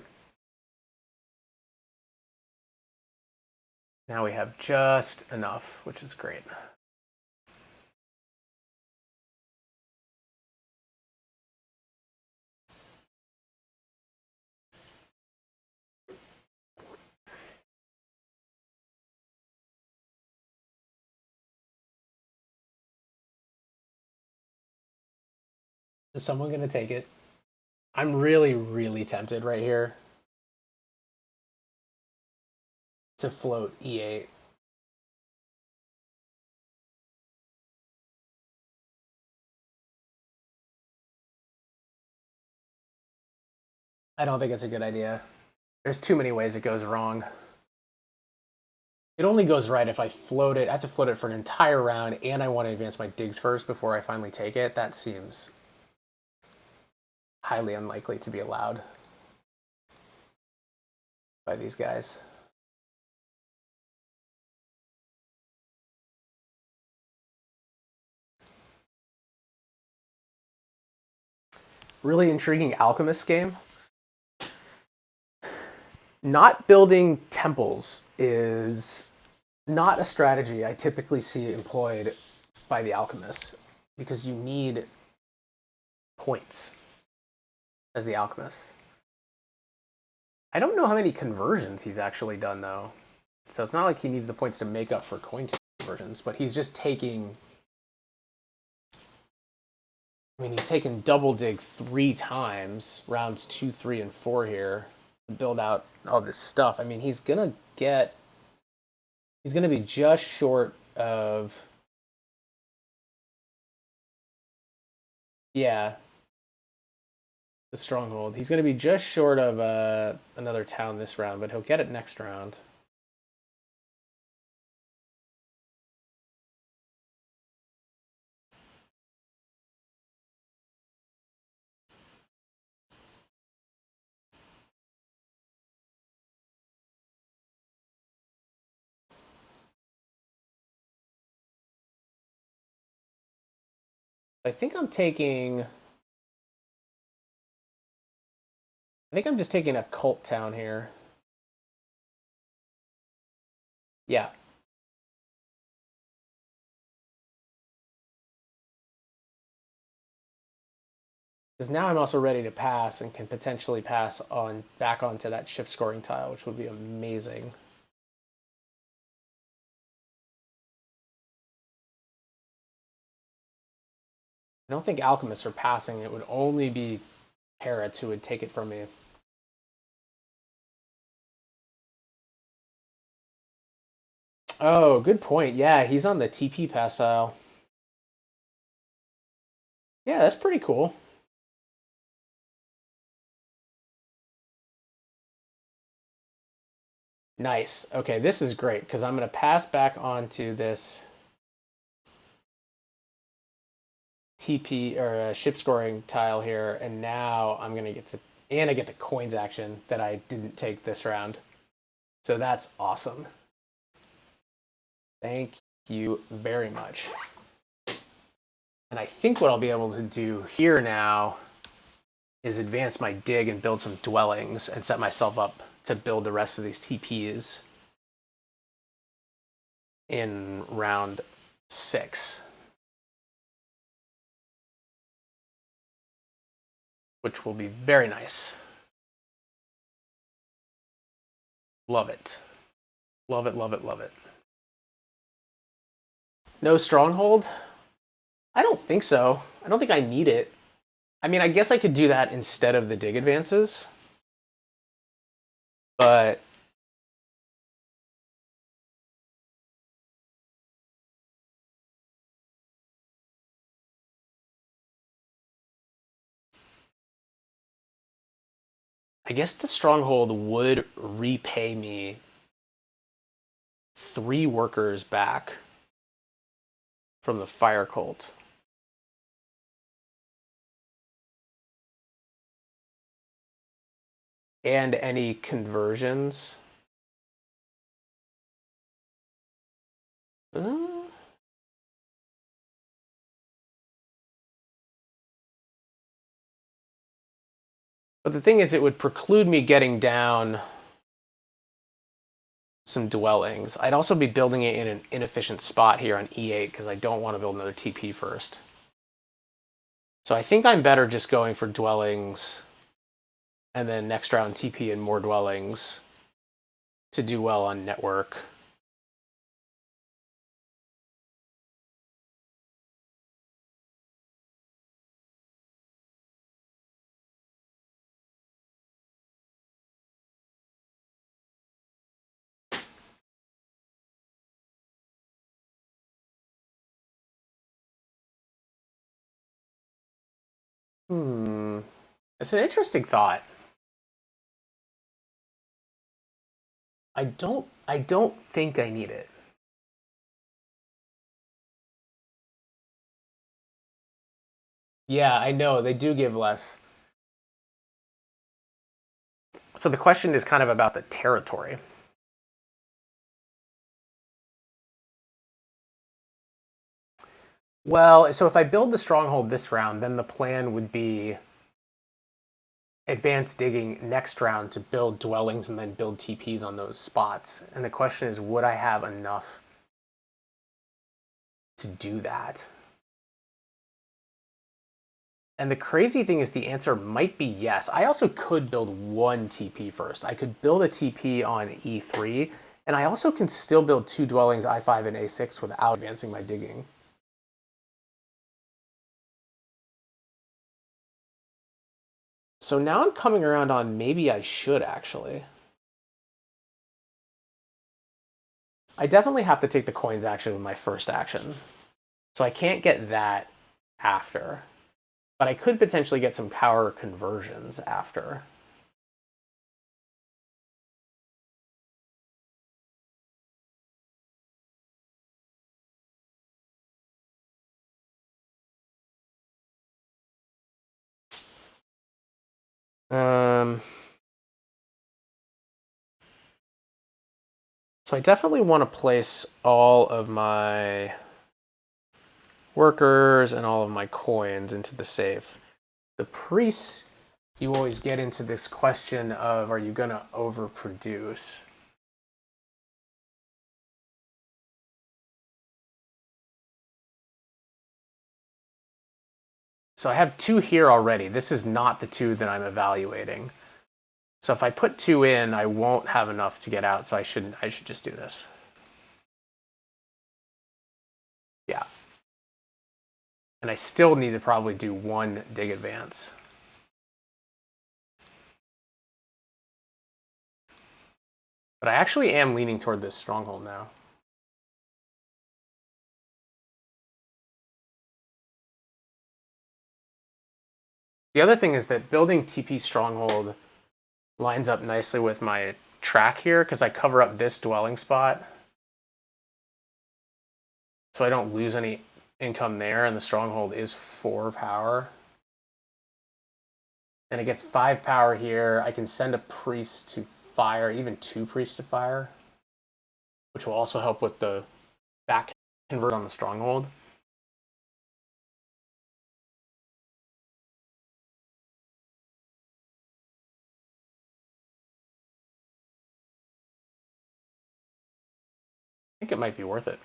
Now we have just enough, which is great. Is someone going to take it? I'm really, really tempted right here to float E8. I don't think it's a good idea. There's too many ways it goes wrong. It only goes right if I float it. I have to float it for an entire round, and I want to advance my digs first before I finally take it. That seems highly unlikely to be allowed by these guys. Really intriguing Alchemist game. Not building temples is not a strategy I typically see employed by the Alchemists because you need points as the Alchemist. I don't know how many conversions he's actually done though. So it's not like he needs the points to make up for coin conversions, but he's just taking. I mean, he's taken double dig 3 times, rounds 2, 3, and 4 here, to build out all this stuff. I mean, he's gonna be just short of. Yeah, the stronghold. He's going to be just short of another town this round, but he'll get it next round. I think I'm just taking a cult town here. Yeah. Because now I'm also ready to pass and can potentially pass on back onto that ship scoring tile, which would be amazing. I don't think alchemists are passing. It would only be Parrots who would take it from me. Oh, good point. Yeah, he's on the TP pass tile. Yeah, that's pretty cool. Nice. Okay, this is great because I'm going to pass back onto this TP or ship scoring tile here, and now I'm going to get to, and I get the coins action that I didn't take this round. So that's awesome. Thank you very much. And I think what I'll be able to do here now is advance my dig and build some dwellings and set myself up to build the rest of these TPs in round 6. Which will be very nice. Love it. Love it, love it, love it. No stronghold? I don't think so. I don't think I need it. I mean, I guess I could do that instead of the dig advances. But I guess the stronghold would repay me 3 workers back from the fire cult. And any conversions. But the thing is, it would preclude me getting down some dwellings. I'd also be building it in an inefficient spot here on E8 because I don't want to build another TP first. So I think I'm better just going for dwellings and then next round TP and more dwellings to do well on network. It's an interesting thought. I don't think I need it. Yeah, I know they do give less. So the question is kind of about the territory. Well, so if I build the stronghold this round, then the plan would be advanced digging next round to build dwellings and then build TPs on those spots. And the question is, would I have enough to do that? And the crazy thing is the answer might be yes. I also could build one TP first. I could build a TP on E3, and I also can still build two dwellings, I5 and A6, without advancing my digging. So now I'm coming around on maybe I should actually. I definitely have to take the coins action with my first action. So I can't get that after. But I could potentially get some power conversions after. So I definitely want to place all of my workers and all of my coins into the safe. The priests, you always get into this question of, are you going to overproduce? So I have two here already. This is not the two that I'm evaluating. So if I put two in, I won't have enough to get out, so I should just do this. Yeah. And I still need to probably do one dig advance. But I actually am leaning toward this stronghold now. The other thing is that building TP stronghold lines up nicely with my track here because I cover up this dwelling spot. So I don't lose any income there, and the stronghold is 4 power. And it gets 5 power here. I can send a priest to fire, even 2 priests to fire, which will also help with the back convert on the stronghold. I think it might be worth it.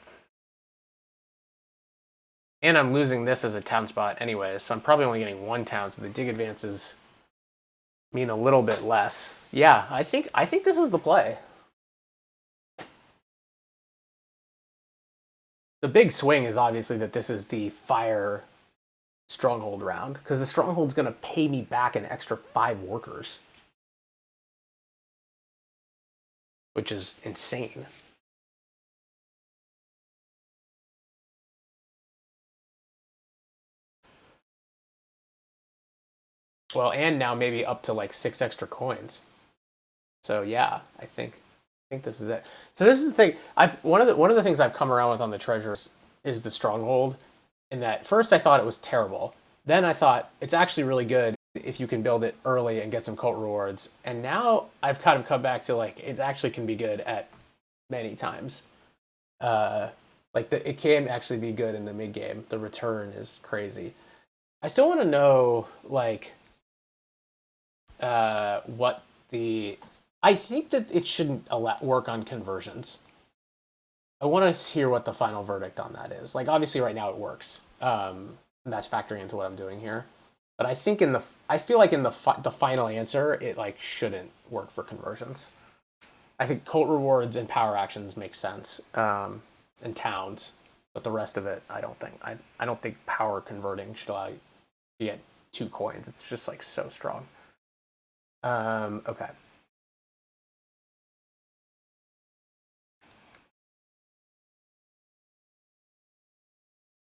And I'm losing this as a town spot anyway, so I'm probably only getting 1 town, so the dig advances mean a little bit less. Yeah, I think this is the play. The big swing is obviously that this is the fire stronghold round, because the stronghold's going to pay me back an extra 5 workers, which is insane. Well, and now maybe up to like 6 extra coins. So yeah, I think this is it. So this is the thing. One of the things I've come around with on the treasures is the stronghold. In that first I thought it was terrible. Then I thought it's actually really good if you can build it early and get some cult rewards. And now I've kind of come back to like it actually can be good at many times. It can actually be good in the mid game. The return is crazy. I still want to know like what the I think that it shouldn't work on conversions. I want to hear what the final verdict on that is. Like, obviously, right now it works, and that's factoring into what I'm doing here. But I feel like in the final answer, it like shouldn't work for conversions. I think cult rewards and power actions make sense, and towns, but the rest of it, I don't think. I don't think power converting should allow you to get 2 coins. It's just like so strong. Okay.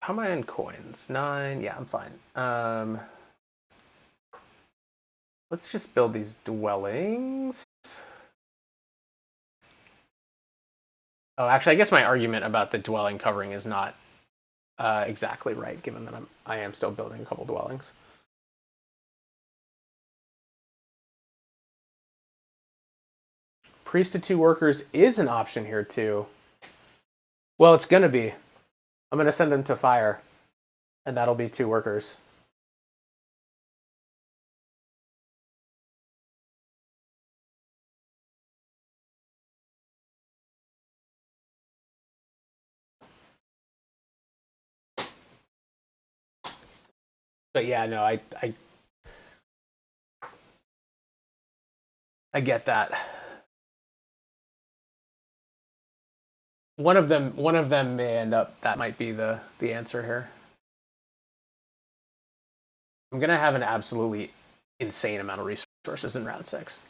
How am I in coins? 9. Yeah, I'm fine. Let's just build these dwellings. Oh, actually, I guess my argument about the dwelling covering is not exactly right, given that I am still building a couple dwellings. Priest to 2 workers is an option here too. Well, it's gonna be. I'm gonna send them to fire, and that'll be 2 workers. But yeah, no, I get that. One of them may end up. That might be the answer here. I'm gonna have an absolutely insane amount of resources in round 6.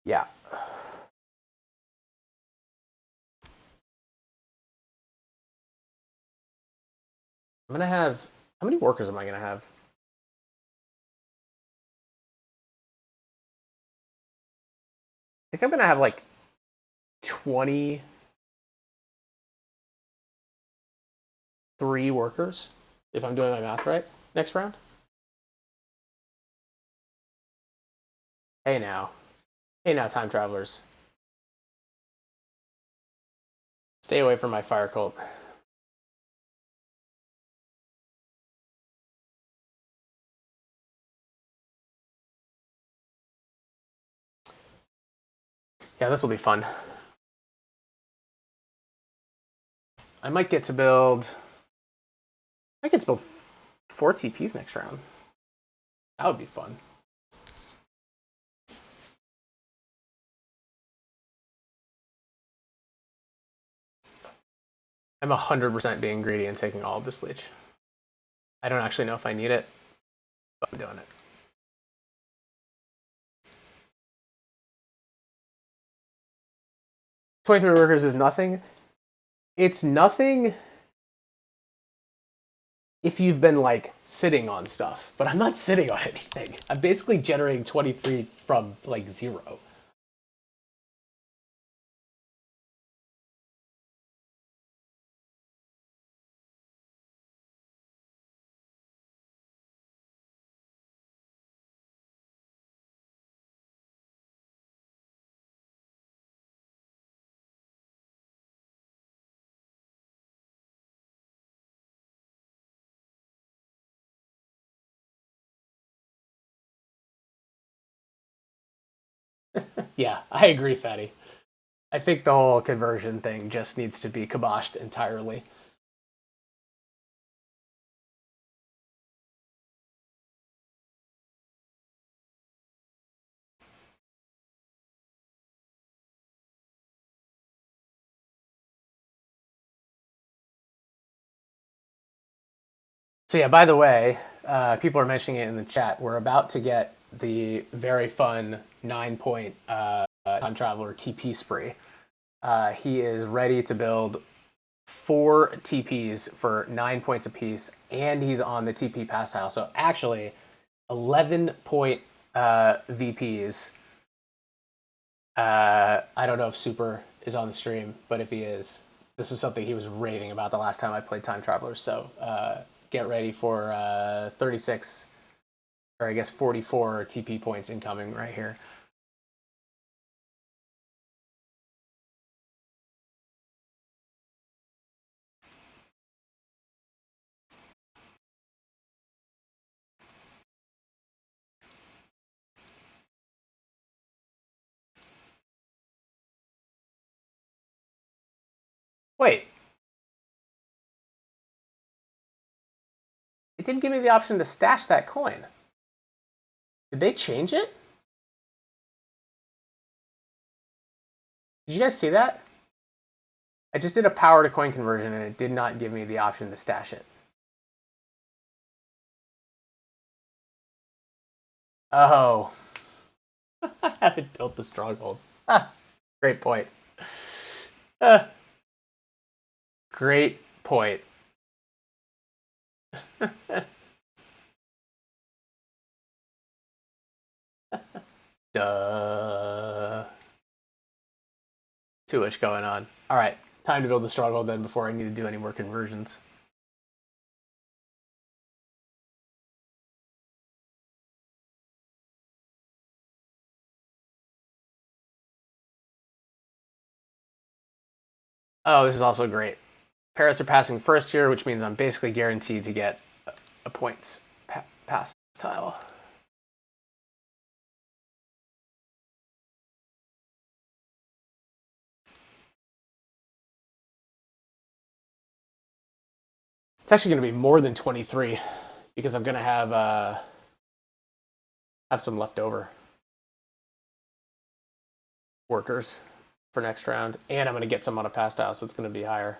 Yeah. I'm gonna have. How many workers am I gonna have? I think I'm gonna have like 23 workers, if I'm doing my math right, next round. Hey now. Hey now, time travelers. Stay away from my fire cult. Yeah, this will be fun. I might get to build. I get to build 4 TPs next round. That would be fun. I'm 100% being greedy and taking all of this leech. I don't actually know if I need it, but I'm doing it. "23 workers is nothing." It's nothing if you've been like sitting on stuff, but I'm not sitting on anything. I'm basically generating 23 from like 0. Yeah, I agree, Fatty. I think the whole conversion thing just needs to be kiboshed entirely. So yeah, by the way, people are mentioning it in the chat. We're about to get the very fun 9-point time traveler TP spree. He is ready to build 4 TPs for 9 points apiece, and he's on the TP pass tile. So actually, 11 point VPs. I don't know if Super is on the stream, but if he is, this is something he was raving about the last time I played Time Travelers. So get ready for 36, or I guess 44 TP points incoming right here. Wait. It didn't give me the option to stash that coin. Did they change it? Did you guys see that? I just did a power to coin conversion and it did not give me the option to stash it. Oh. I haven't built the stronghold. Ah, great point. Great point. Duh. Too much going on. All right, time to build the stronghold then before I need to do any more conversions. Oh, this is also great. Parrots are passing first here, which means I'm basically guaranteed to get a points pass tile. It's actually going to be more than 23 because I'm going to have some leftover workers for next round, and I'm going to get some on a pass tile, so it's going to be higher.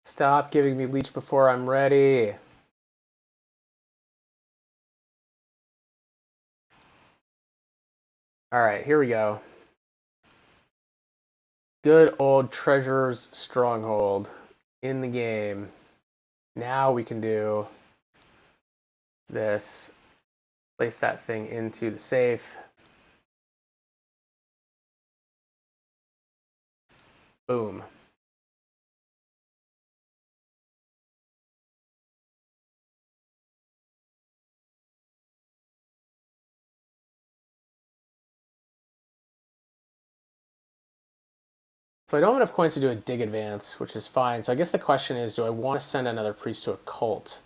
Stop giving me leech before I'm ready. All right, here we go. Good old Treasure's Stronghold in the game. Now we can do this. Place that thing into the safe. Boom. So I don't have enough coins to do a dig advance, which is fine. So I guess the question is, do I want to send another priest to a cult?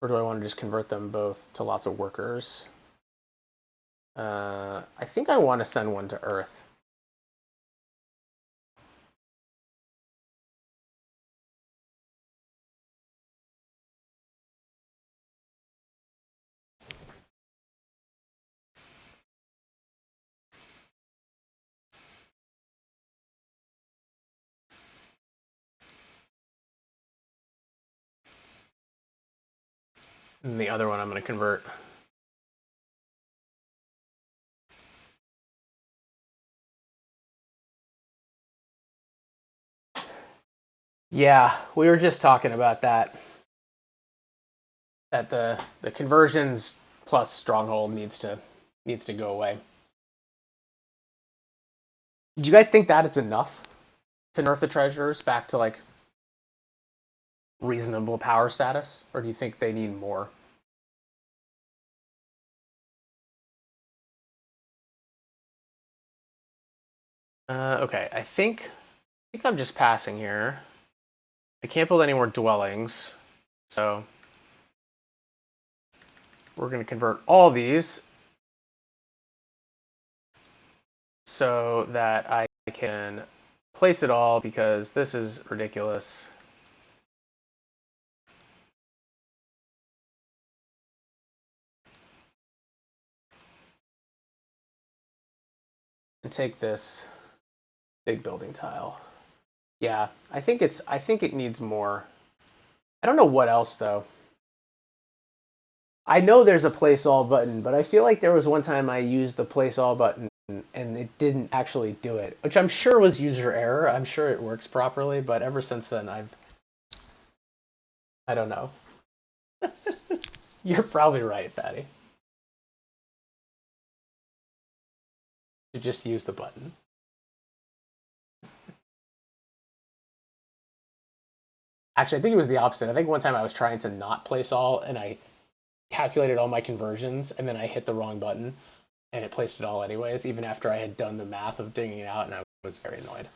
Or do I want to just convert them both to lots of workers? I think I want to send one to Earth. And the other one I'm going to convert. Yeah, we were just talking about that. That the conversions plus stronghold needs to go away. Do you guys think that it's enough to nerf the treasurers back to like reasonable power status, or do you think they need more? Okay, I think I'm just passing here. I can't build any more dwellings, so we're going to convert all these so that I can place it all, because this is ridiculous. And take this big building tile. Yeah, I think it needs more. I don't know what else though. I know there's a place all button, but I feel like there was one time I used the place all button and it didn't actually do it, which I'm sure was user error. I'm sure it works properly, but ever since then I don't know. You're probably right, Fatty. You just use the button. Actually, I think it was the opposite. I think one time I was trying to not place all and I calculated all my conversions and then I hit the wrong button and it placed it all anyways, even after I had done the math of digging it out, and I was very annoyed.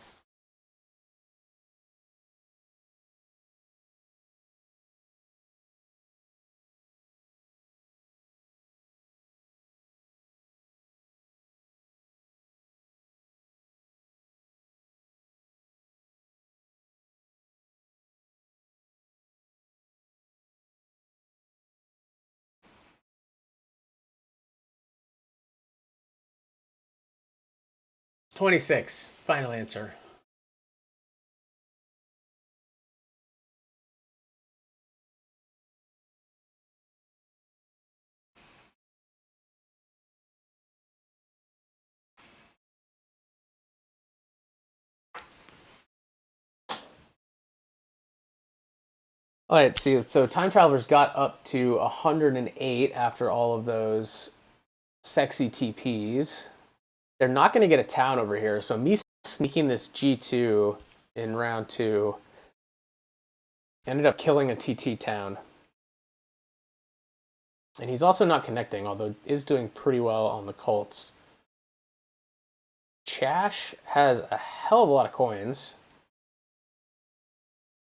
26. Final answer. All right, see, so time travelers got up to 108 after all of those sexy TPs. They're not going to get a town over here, so me sneaking this G2 in round two ended up killing a TT town. And he's also not connecting, although is doing pretty well on the Colts. Chash has a hell of a lot of coins.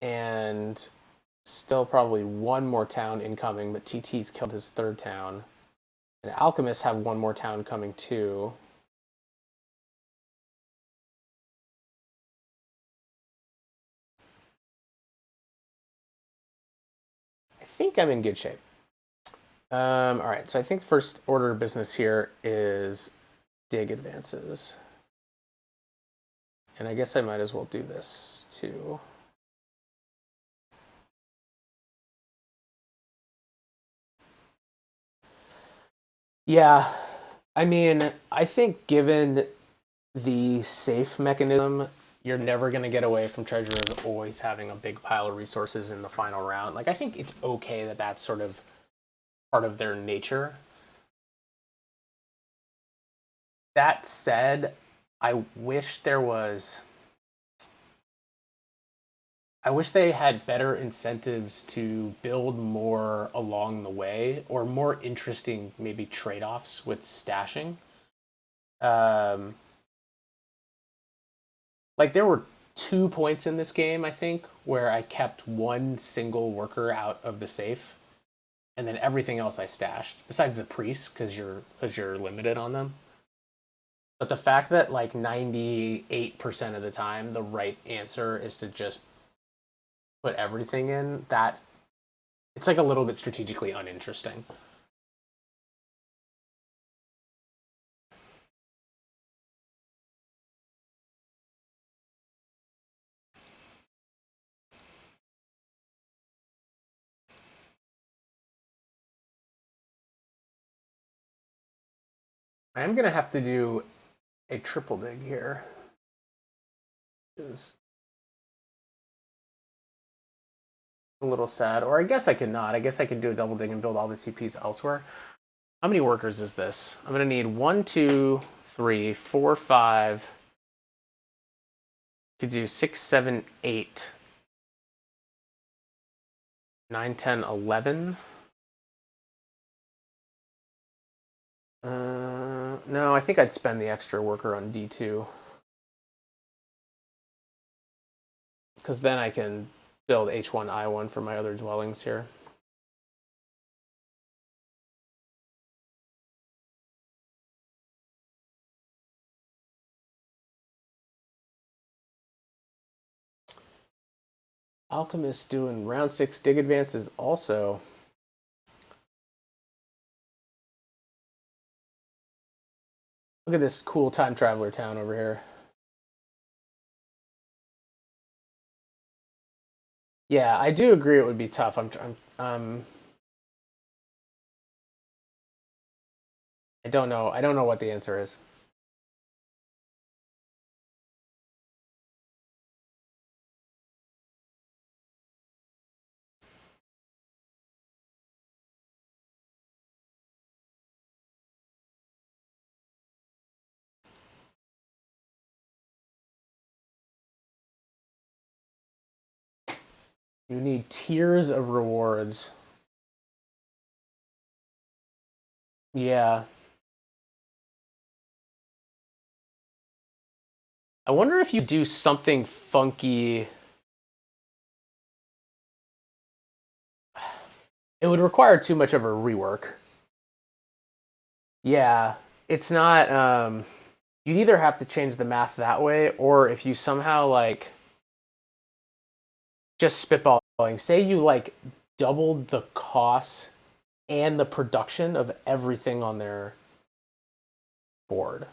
And still probably one more town incoming, but TT's killed his third town. And Alchemists have one more town coming too. I think I'm in good shape. All right, so I think the first order of business here is dig advances. And I guess I might as well do this too. Yeah, I mean, I think given the safe mechanism, you're never going to get away from treasurers always having a big pile of resources in the final round. Like, I think it's okay that that's sort of part of their nature. That said, I wish there was. I wish they had better incentives to build more along the way or more interesting, maybe trade offs with stashing. Um, like, there were 2 points in this game, I think, where I kept one single worker out of the safe and then everything else I stashed, besides the priests, because you're limited on them. But the fact that like 98% of the time the right answer is to just put everything in, that it's like a little bit strategically uninteresting. I am gonna have to do a triple dig here. Is a little sad. Or I guess I could not. I guess I could do a double dig and build all the TPs elsewhere. How many workers is this? I'm gonna need 1, 2, 3, 4, 5. Could do 6, 7, 8, 9, 10, 11. No, I think I'd spend the extra worker on D2. Because then I can build H1, I1 for my other dwellings here. Alchemist doing round 6 dig advances also. Look at this cool time traveler town over here. Yeah, I do agree it would be tough. I don't know. I don't know what the answer is. You need tiers of rewards. Yeah. I wonder if you do something funky. It would require too much of a rework. Yeah. It's not you'd either have to change the math that way, or if you somehow like just spitballing, say you like doubled the costs and the production of everything on their board.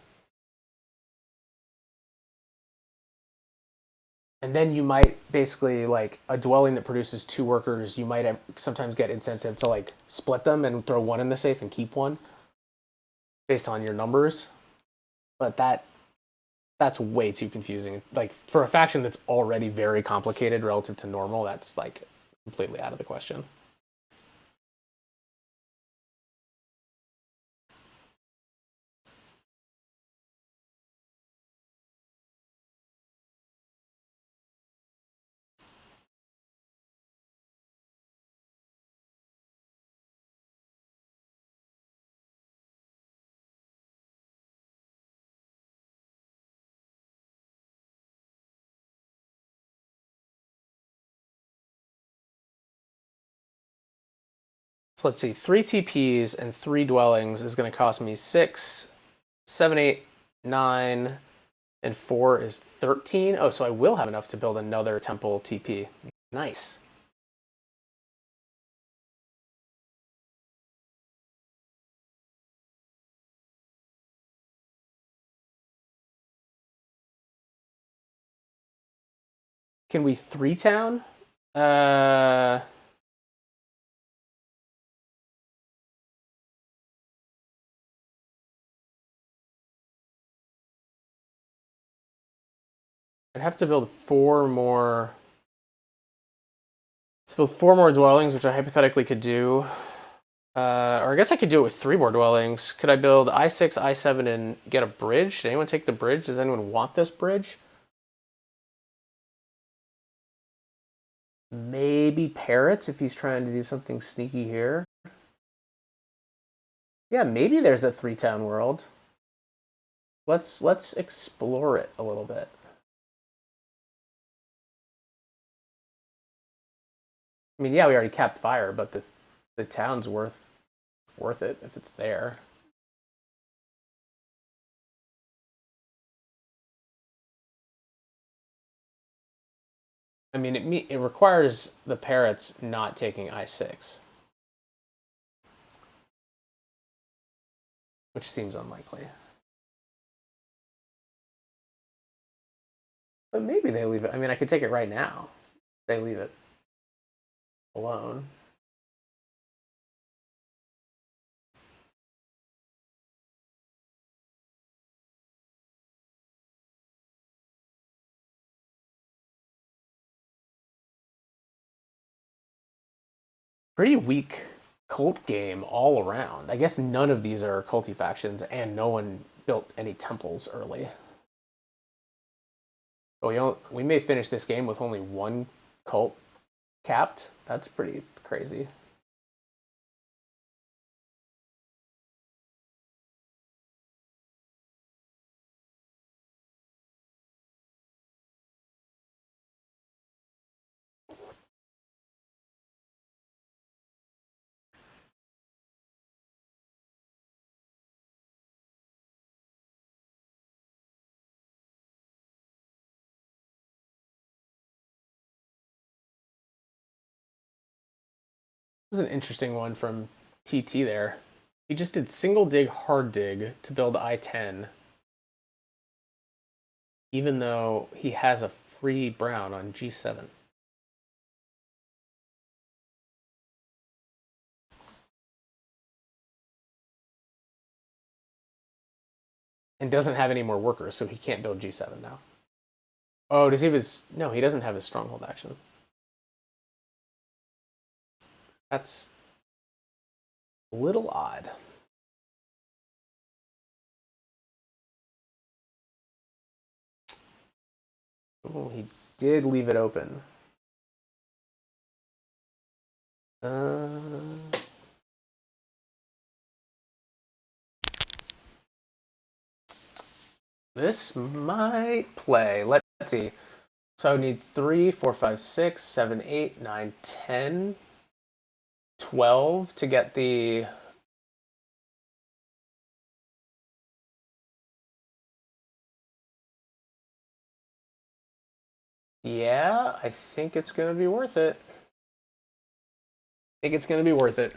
And then you might basically like a dwelling that produces two workers, you might sometimes get incentive to like split them and throw one in the safe and keep one based on your numbers. But that's way too confusing. Like for a faction that's already very complicated relative to normal, that's like completely out of the question. So let's see, 3 TPs and 3 dwellings is going to cost me 6, 7, 8, 9, and 4 is 13. Oh, so I will have enough to build another temple TP. Nice. Can we 3 town? Uh, I'd have to build 4 more. Let's build 4 more dwellings, which I hypothetically could do. Or I guess I could do it with 3 more dwellings. Could I build I6, I7, and get a bridge? Did anyone take the bridge? Does anyone want this bridge? Maybe parrots if he's trying to do something sneaky here. Yeah, maybe there's a 3 town world. Let's explore it a little bit. I mean, yeah, we already capped fire, but the town's worth it if it's there. I mean, it requires the parrots not taking I6, which seems unlikely. But maybe they leave it. I mean, I could take it right now. They leave it alone. Pretty weak cult game all around. I guess none of these are culty factions, and no one built any temples early. But we may finish this game with only one cult capped. That's pretty crazy. This is an interesting one from TT there. He just did single dig, hard dig to build I10, even though he has a free brown on G7. and doesn't have any more workers, so he can't build G7 now. Oh, does he have his... No, he doesn't have his stronghold action. That's a little odd. Oh, he did leave it open. This might play. Let's see. So I would need 3, 4, 5, 6, 7, 8, 9, 10, 12 to get the... Yeah, I think it's going to be worth it. I think it's going to be worth it.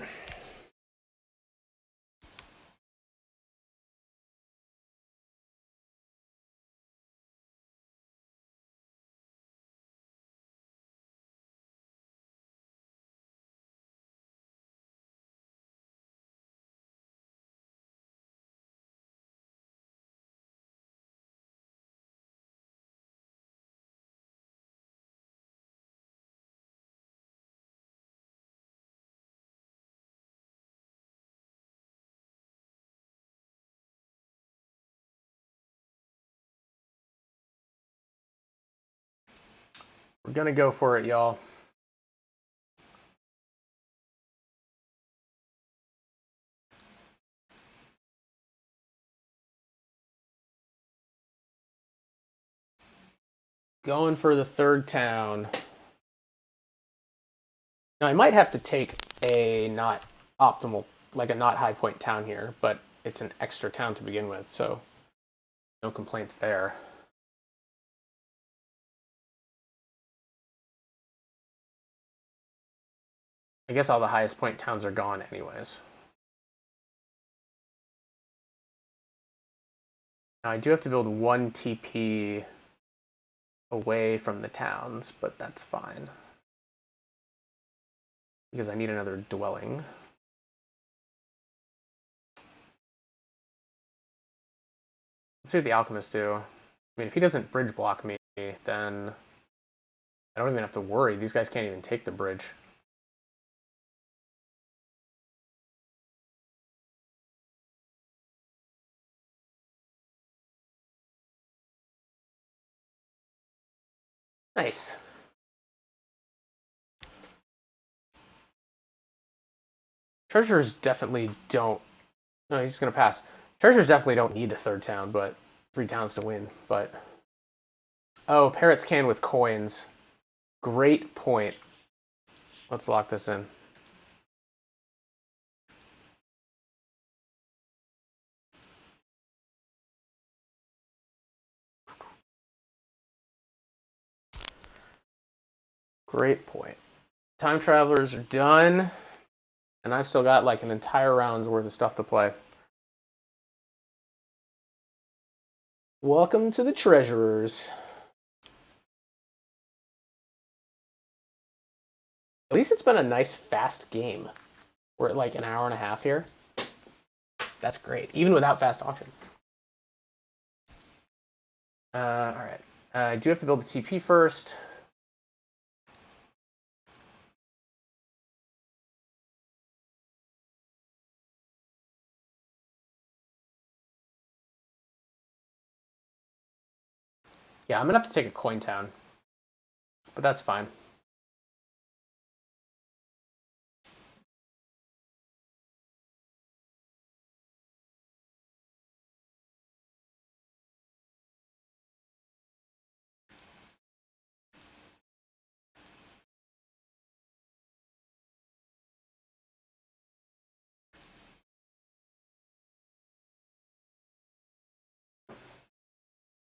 We're going to go for it, y'all. Going for the third town. Now, I might have to take a not optimal, like a not high point town here, but it's an extra town to begin with, so no complaints there. I guess all the highest point towns are gone anyways. Now, I do have to build 1 TP away from the towns, but that's fine. Because I need another dwelling. Let's see what the Alchemists do. I mean, if he doesn't bridge block me, then I don't even have to worry. These guys can't even take the bridge. Nice. Treasures definitely don't... No, he's just going to pass. Treasures definitely don't need a third town, but 3 towns to win. But oh, parrots can with coins. Great point. Let's lock this in. Great point. Time travelers are done. And I've still got like an entire round's worth of stuff to play. Welcome to the Treasurers. At least it's been a nice, fast game. We're at like an hour and a half here. That's great, even without fast auction. All right. I do have to build the TP first. Yeah, I'm gonna have to take a coin town, but that's fine.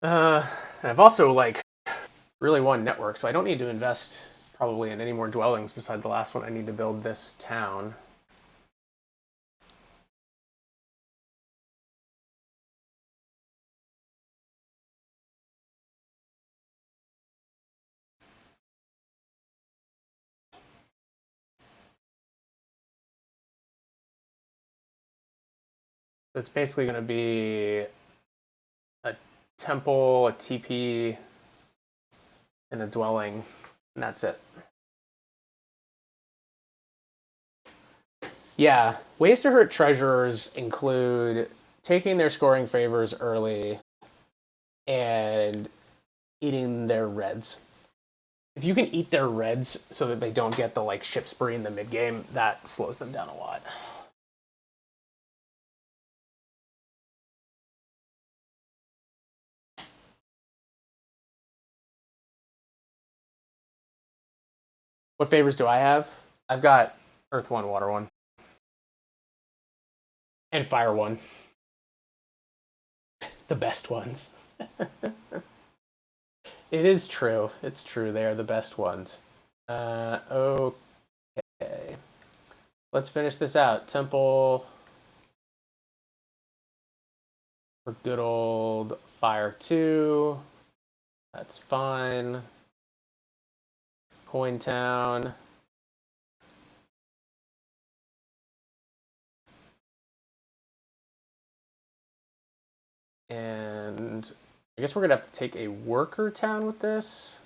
And I've also like really won network, so I don't need to invest probably in any more dwellings besides the last one. I need to build this town. It's basically going to be a temple, a TP, and a dwelling, and that's it. Yeah, ways to hurt treasurers include taking their scoring favors early and eating their reds. If you can eat their reds so that they don't get the like ship spree in the mid game, that slows them down a lot. What favors do I have? I've got Earth 1, Water 1. And Fire 1. The best ones. It is true. It's true. They are the best ones. Okay. Let's finish this out. Temple for good old Fire 2. That's fine. Coin Town. And I guess we're going to have to take a worker town with this.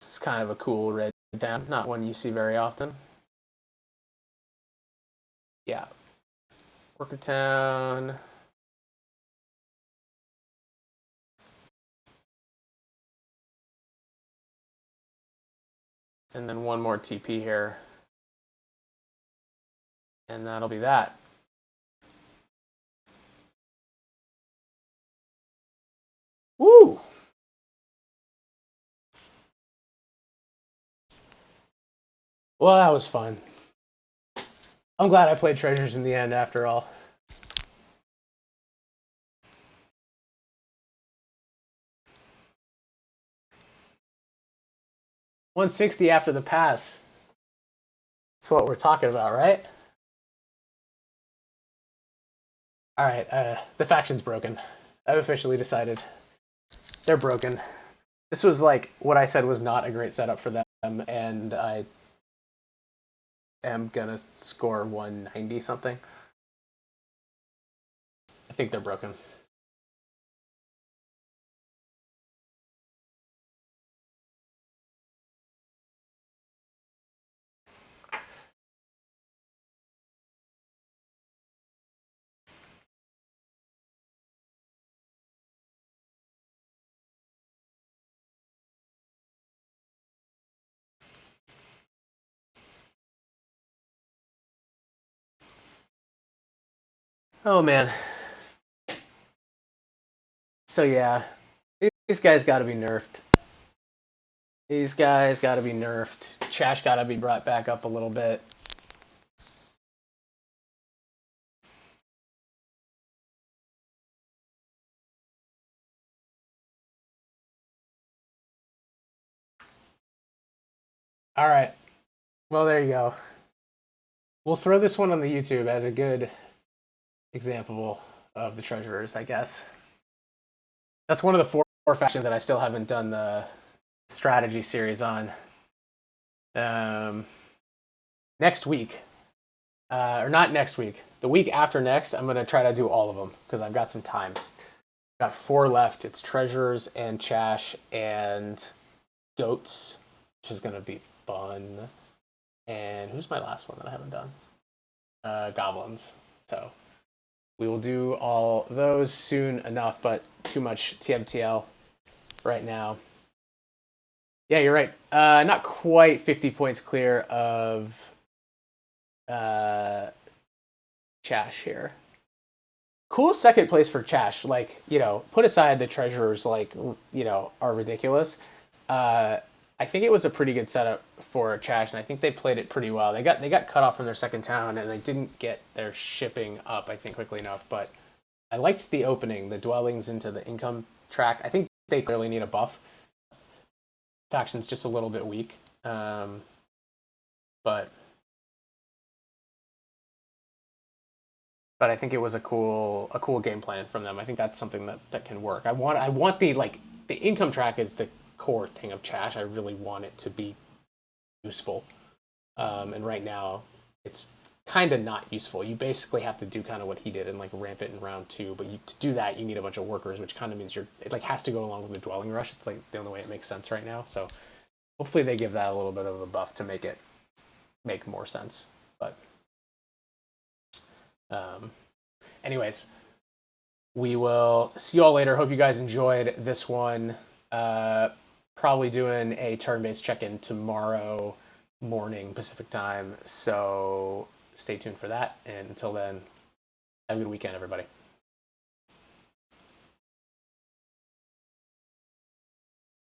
This is kind of a cool red town, not one you see very often. Yeah. Worker town. And then one more TP here. And that'll be that. Woo! Well, that was fun. I'm glad I played Treasures in the end after all. $160 after the pass. That's what we're talking about, right? All right, the faction's broken. I've officially decided they're broken. This was like what I said was not a great setup for them, and I am gonna score 190 something. I think they're broken. Oh man. So yeah, these guys got to be nerfed. These guys got to be nerfed. Chash got to be brought back up a little bit. All right. Well, there you go. We'll throw this one on the YouTube as a good example of the treasurers, I guess. That's one of the four factions that I still haven't done the strategy series on. Next week, or not next week, the week after next, I'm going to try to do all of them because I've got some time. Got 4 left. It's treasures and chash and goats, which is going to be fun. And who's my last one that I haven't done? Goblins. So we will do all those soon enough, but too much TMTL right now. Yeah, you're right. Not quite 50 points clear of Chash here. Cool second place for Chash. Like, you know, put aside the treasurers, like, you know, are ridiculous. I think it was a pretty good setup for Chash, and I think they played it pretty well. They got cut off from their second town, and they didn't get their shipping up, I think, quickly enough. But I liked the opening, the dwellings into the income track. I think they clearly need a buff. Faction's just a little bit weak, but I think it was a cool game plan from them. I think that's something that can work. I want the income track is the core thing of Chash. I really want it to be useful, and right now it's kind of not useful. You basically have to do kind of what he did and like ramp it in round 2. But to do that, you need a bunch of workers, which kind of means it like has to go along with the dwelling rush. It's like the only way it makes sense right now. So hopefully they give that a little bit of a buff to make it make more sense. But anyways, we will see you all later. Hope you guys enjoyed this one. Probably doing a turn-based check-in tomorrow morning Pacific time. So stay tuned for that. And until then, have a good weekend, everybody.